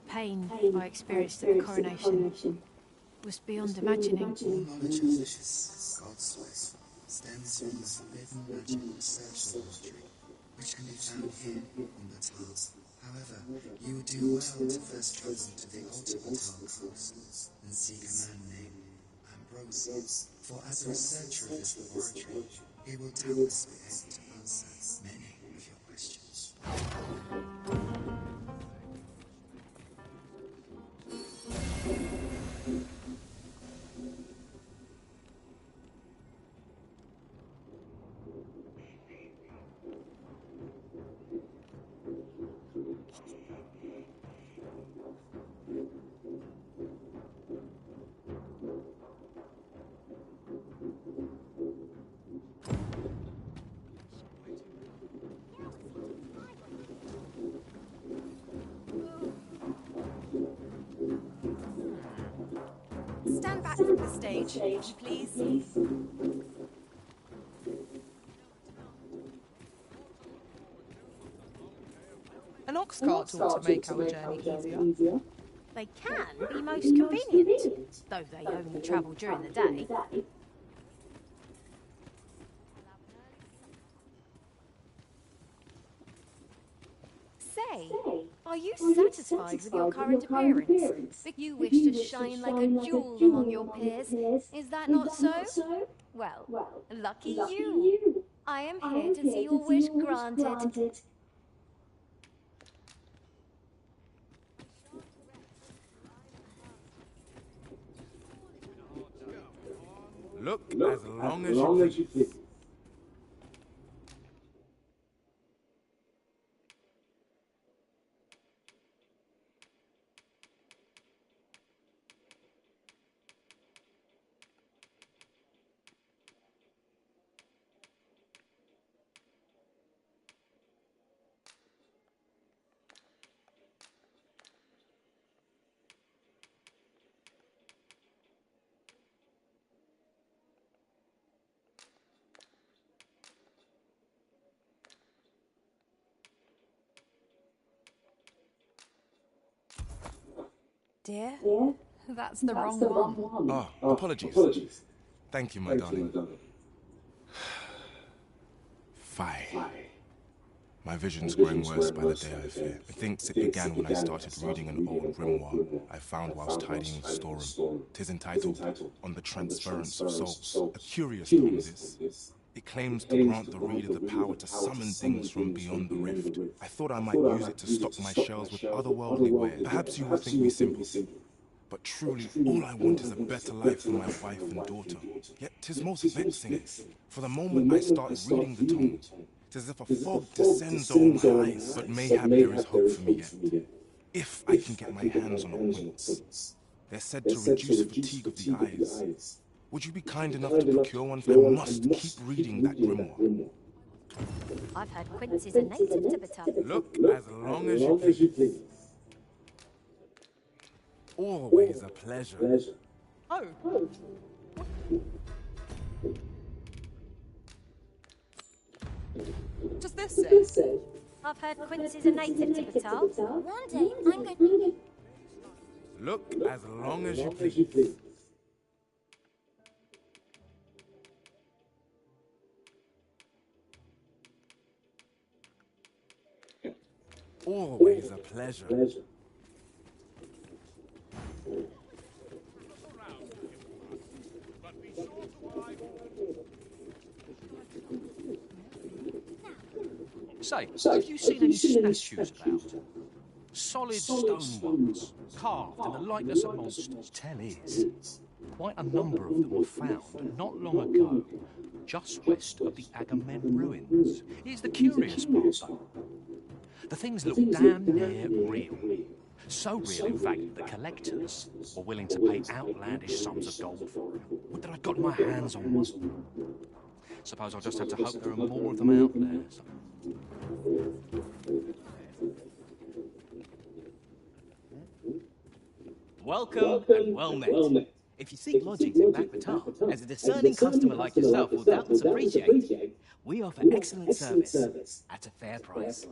pain I experienced at the coronation was beyond imagining. All knowledge of this God's way stems from the forbidden magic research laboratory, which can be found here in Batal. However, you would do well to first travel to the Altar Batal coast and seek a man named Ambrosius, for as a researcher of this laboratory, he will doubtless be able to answer many of your questions. Stand back from the stage, please. An ox cart ought to make our journey easier. They can be most convenient, though they only travel during the day. Say, are you satisfied with your current appearance? You wish to shine like a jewel among your peers. Is that not so? Well, lucky you. I am here to see your wish granted. Look as long as you please. Dear, that's the wrong one. Oh, apologies. Thank you, my darling. Fie. My vision's growing worse by the day, I fear. Methinks it began when I started reading an old grimoire I found whilst tidying the storeroom. 'Tis entitled On the Transference of Souls. A curious tome this. It claims to grant the reader the power to summon things from beyond the rift. I thought I might use it to stock my shelves with otherworldly wares. Perhaps you will think me simple. But truly, all I want is a better life for my wife and daughter. Yet 'tis most vexing. For the moment I start reading the tome, 'tis as if a fog descends over my eyes. But mayhap there is hope for me yet. If I can get my hands on ointments. They're said to reduce fatigue of the eyes. Would you be kind enough to procure one? I must keep reading that grimoire. I've heard Quince is a native to Batar. Look as long as you please. Always a pleasure. Oh. Does this say? I've heard Quince is a native to Batar. One day, I'm going to... Look as long as you please. Always a pleasure. Say, have you seen any statues about? Solid stone ones, carved in the likeness of monsters. Tell is, quite a number of them were found not long ago, just west of the Agamemnon ruins. Here's the curious part, though. The things look damn near real. So real, in fact, that collectors were willing to pay outlandish sums of gold for them. Would that I'd got my hands on one. Suppose I'll just have to hope there are more of them out there. Welcome and well met. If you seek lodgings in Batar, as a discerning customer like yourself will doubtless appreciate, we offer excellent service at a fair price.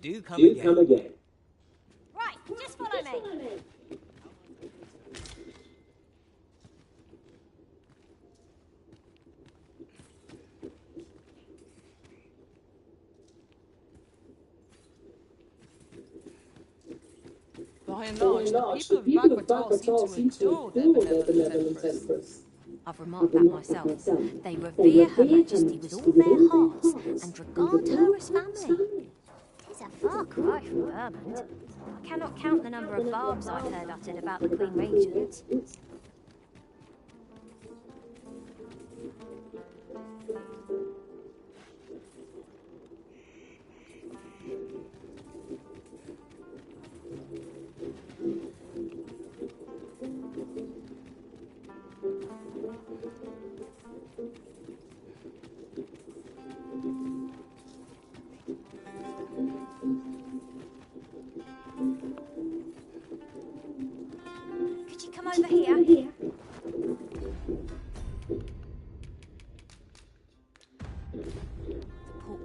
Do come again. Right, just follow me. By and large, the people of Bagbatar seem to adore their benevolent empress. I've remarked that myself. They revere Her Majesty with all their hearts and regard her as family. It's a far cry from Vermont. I cannot count the number of barbs I've heard uttered about the Queen Regent.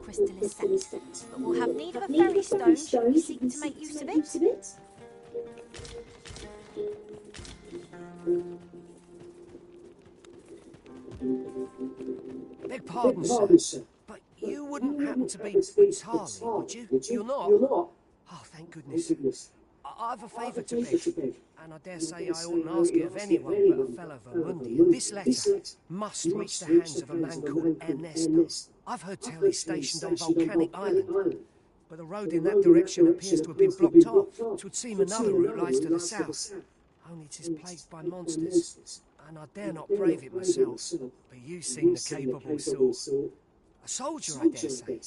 crystal is set, but we'll have need of a fairy stone should we seek to make use of it. Beg pardon, sir, but you wouldn't happen to be Charlie, would you? You're not? Oh, thank goodness. I've a favour to beg, and I dare say I oughtn't ask it of anyone but a fellow Vermundi. This letter must reach the hands of a man called Ernesto. I've heard tell he's stationed on Volcanic Island, but the road in that direction appears to have been blocked off. It would seem another route lies to the south, only it is plagued by monsters, and I dare not brave it myself. But you seem the capable sort. A soldier, I dare say.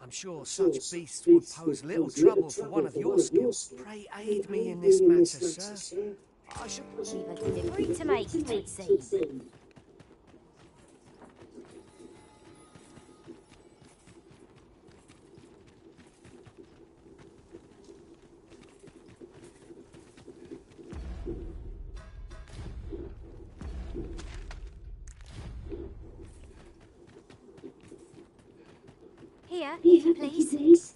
I'm sure such beasts would pose little trouble for one of your skills. Pray aid me in this matter, sir. I should... We've a delivery to make, it would seem. Here, if you please.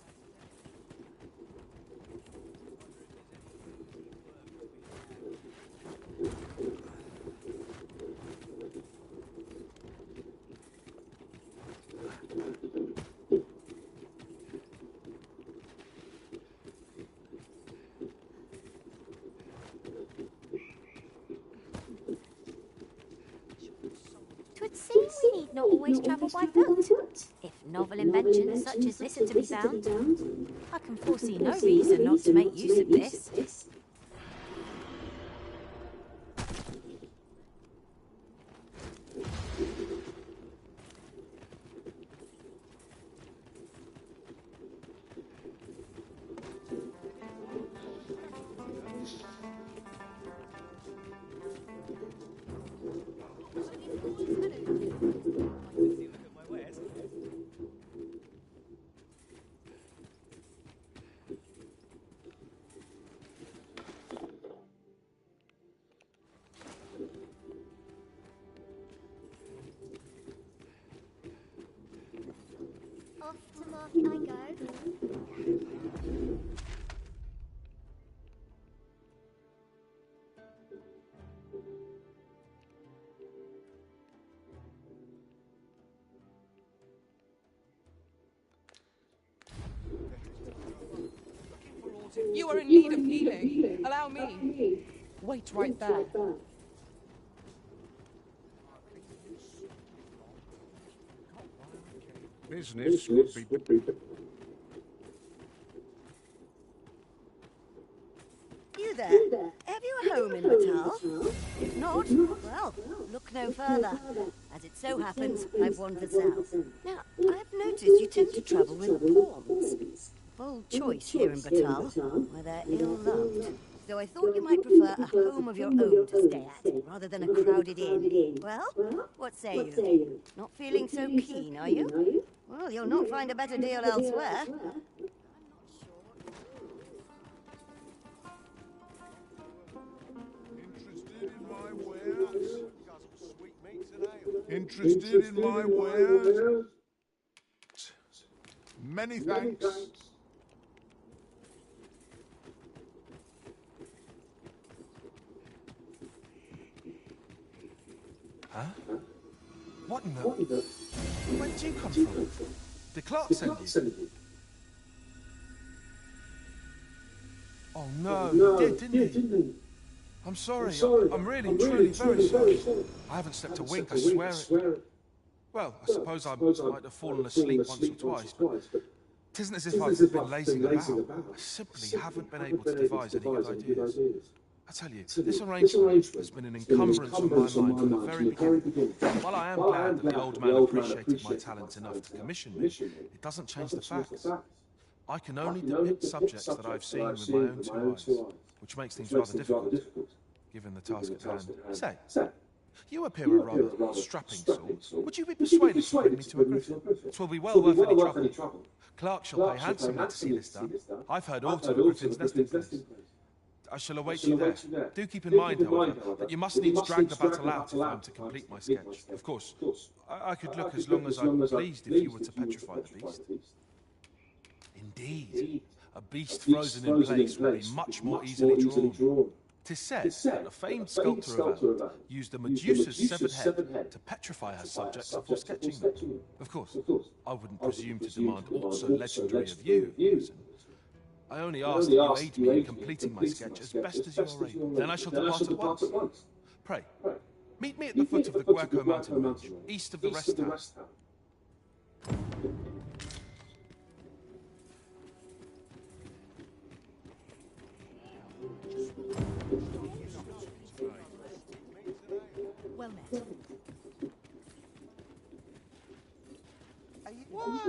Twould seem we need not always travel by foot. If novel inventions such as this are to be found, I can foresee no reason not to make use of this. Off to market I go. You are in need of healing. Allow me. Wait right there. Business would be... You there? Have you a home in Batal? If not, well, look no further. As it so happens, I've wandered south. Now, I've noticed you tend to travel with pawns. Bold choice here in Batal, where they're ill-loved. So I thought you might prefer a home of your own to stay at, rather than a crowded inn. Well, what say you? Not feeling so keen, are you? Well, you'll not find a better deal elsewhere. Interested in my wares? Many thanks. Huh? What in the... Where did you come from? Did Clark send you? Oh no, he did, didn't he? I'm sorry. I'm really, truly very sorry. I haven't slept a wink, I swear it. Well, I suppose I might have fallen asleep once or twice, but it isn't as if I've been lazing about. I simply haven't been able to devise any good ideas. I tell you, this arrangement has been an encumbrance on my mind from the very beginning. While I am glad that the old man appreciated my talents enough to commission me, it doesn't change the facts. I can only depict subjects that I've seen with my own two eyes, which makes things rather difficult, given the task at hand. Say, you appear a rather strapping sort. Would you be persuaded to bring me to a griffin? 'Twill be well worth any trouble. Clark shall pay handsomely to see this done. I've heard aught of a griffin's nesting place. I shall await you there. Do keep in mind, however, that you must needs drag the battle out if I am to complete my sketch. Of course, I could look as long as I pleased if you were to petrify the beast. Indeed, a beast frozen in place would be much more easily drawn. 'Tis said that a famed sculptor of old used a Medusa's severed head to petrify her subjects before sketching them. Of course, I wouldn't presume to demand aught so legendary of you, Susan. I only ask that you aid me in completing my sketch as best as you are able. Then I shall depart at once. Pray, meet me at the foot of the Guerco mountain range, east of the rest house. Well met. Why,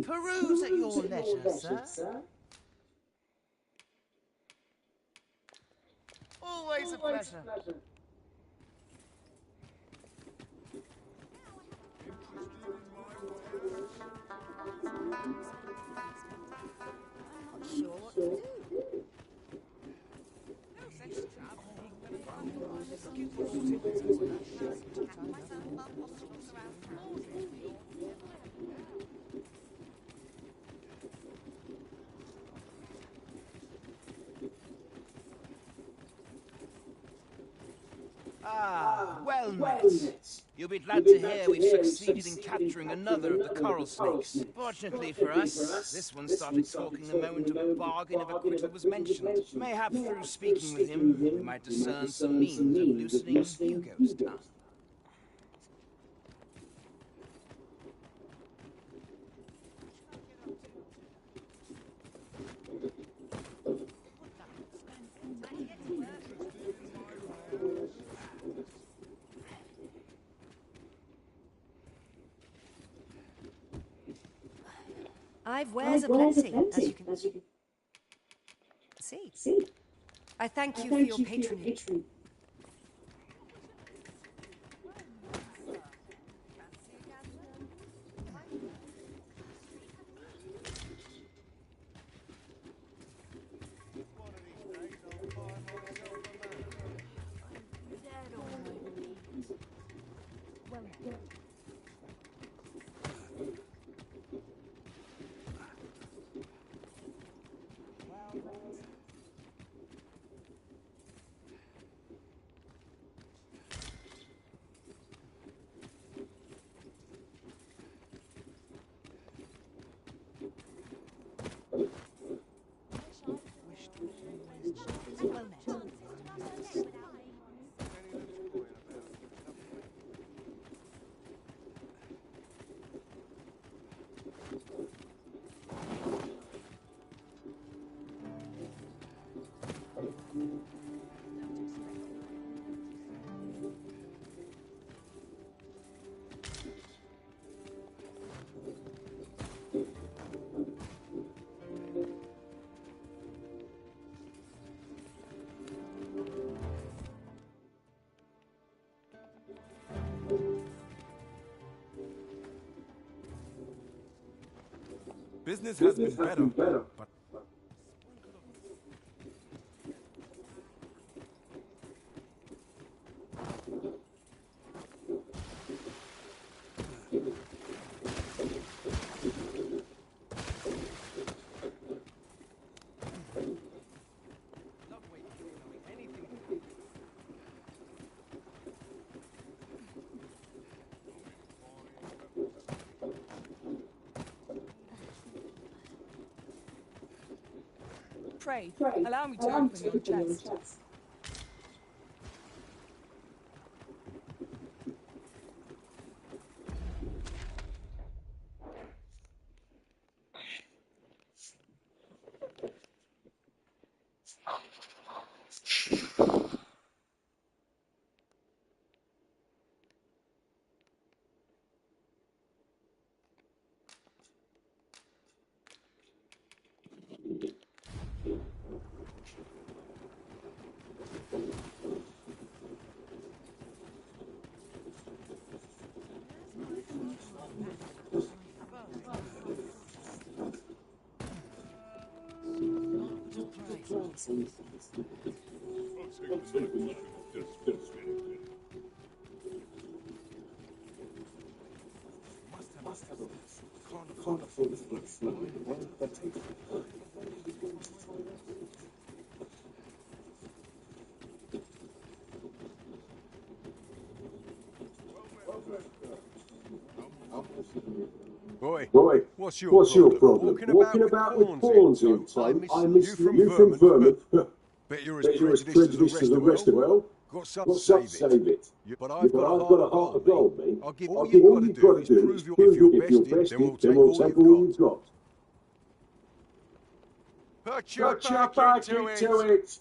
peruse at your leisure, sir. Always a pleasure. I'm not sure what to do. Well met. You'll be glad to hear we've succeeded in capturing another of the coral snakes. Fortunately for us, this one started talking the moment a bargain of acquittal was mentioned. Mayhap through speaking with him, we might discern some means of loosening Hugo's tongue. I've wares aplenty, as you can see. I thank you for your patronage. Business has been better, but... Pray, allow me to open your chest. Boy, what's your problem? Walking about with pawns in tow. I miss you from Vermont. Bet you're as prejudiced as the rest of the world. Got something to save it. But I've got a heart of gold, mate. All you've got to do is prove you're bested, then we'll take all you've got. Put your back into it!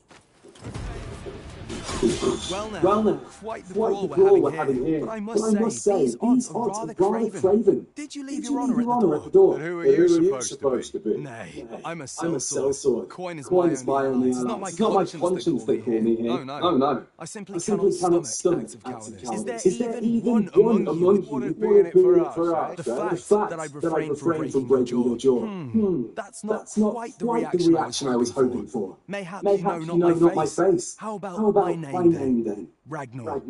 Well now, quite the brawl we're having here. But I must say, these odds are rather craven. Did you leave your honour at the door? And who are you supposed to be? Nay, I'm a sellsword. Coin is my only ally. It's not my conscience they call me here. Oh no. I simply cannot stomach acts of cowardice. Is there even one among you who would be in it for us? The fact that I'd refrain from breaking your jaw. That's not quite the reaction I was hoping for. Mayhap you know not my face. How about my name then? Ragnar.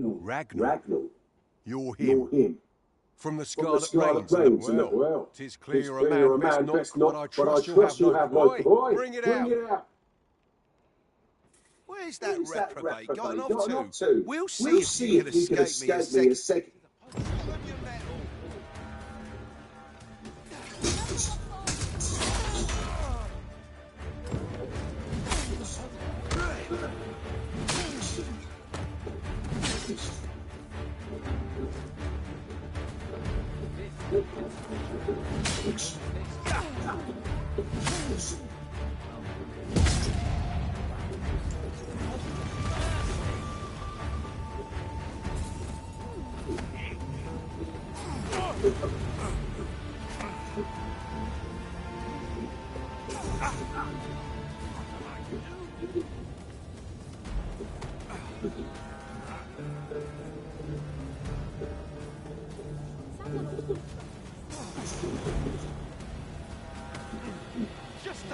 You're him. From the Scarlet Rains, well, 'tis clear you're a man best not, but I trust you have like boy. Bring it out. Where's that reprobate gotten off to? We'll see if he can escape me in a second.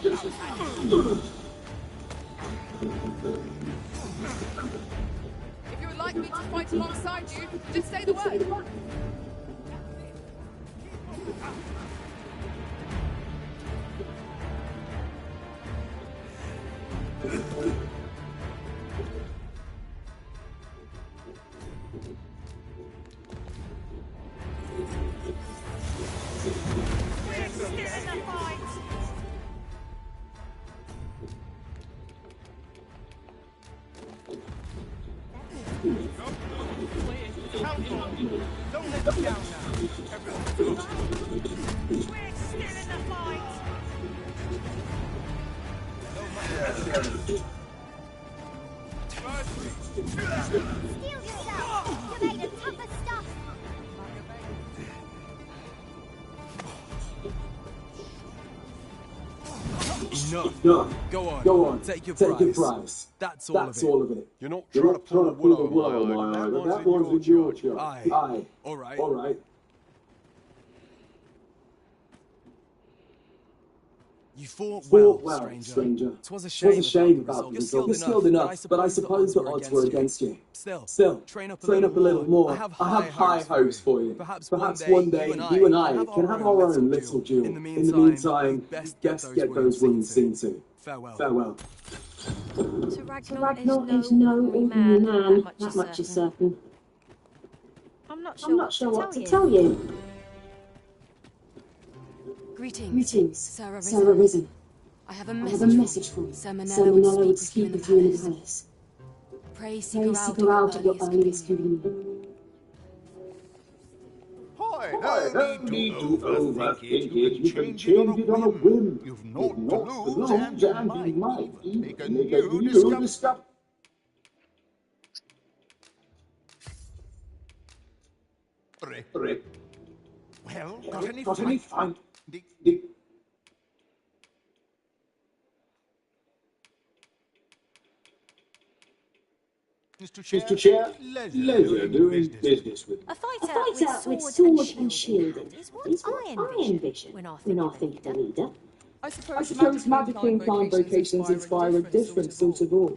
If you would like me to fight alongside you, just say the word. Don't let them down now. We're still in the fight. Steel yourself! You're made of tougher stuff! Enough. Go on. Take your prize. That's all of it. You're not trying to pull the wool over my eye, but that one's in your charge. Aye. All right. You fought well, stranger. 'Twas a shame about the result. You're skilled enough, but I suppose the odds were against you. Still, train up a little more. I have high hopes for you. Perhaps one day you and I can have our own little duel. In the meantime, best get those wounds seen to. Farewell. So Ragnar is no ordinary man, that much is certain. I'm not sure what to tell you. Greetings, Sir Arisen. I have a message from Sir Manello would speak with you in the palace. Pray seek her out at your earliest convenience. No need to overthink it. You can change it on a whim. You've naught to lose, and you might even make a new discovery. Well, got any find? Mr. Chair, leisure doing business with A fighter with sword and shield is what I envision when I think of a leader. I suppose magically inclined vocations inspire a different sort of awe.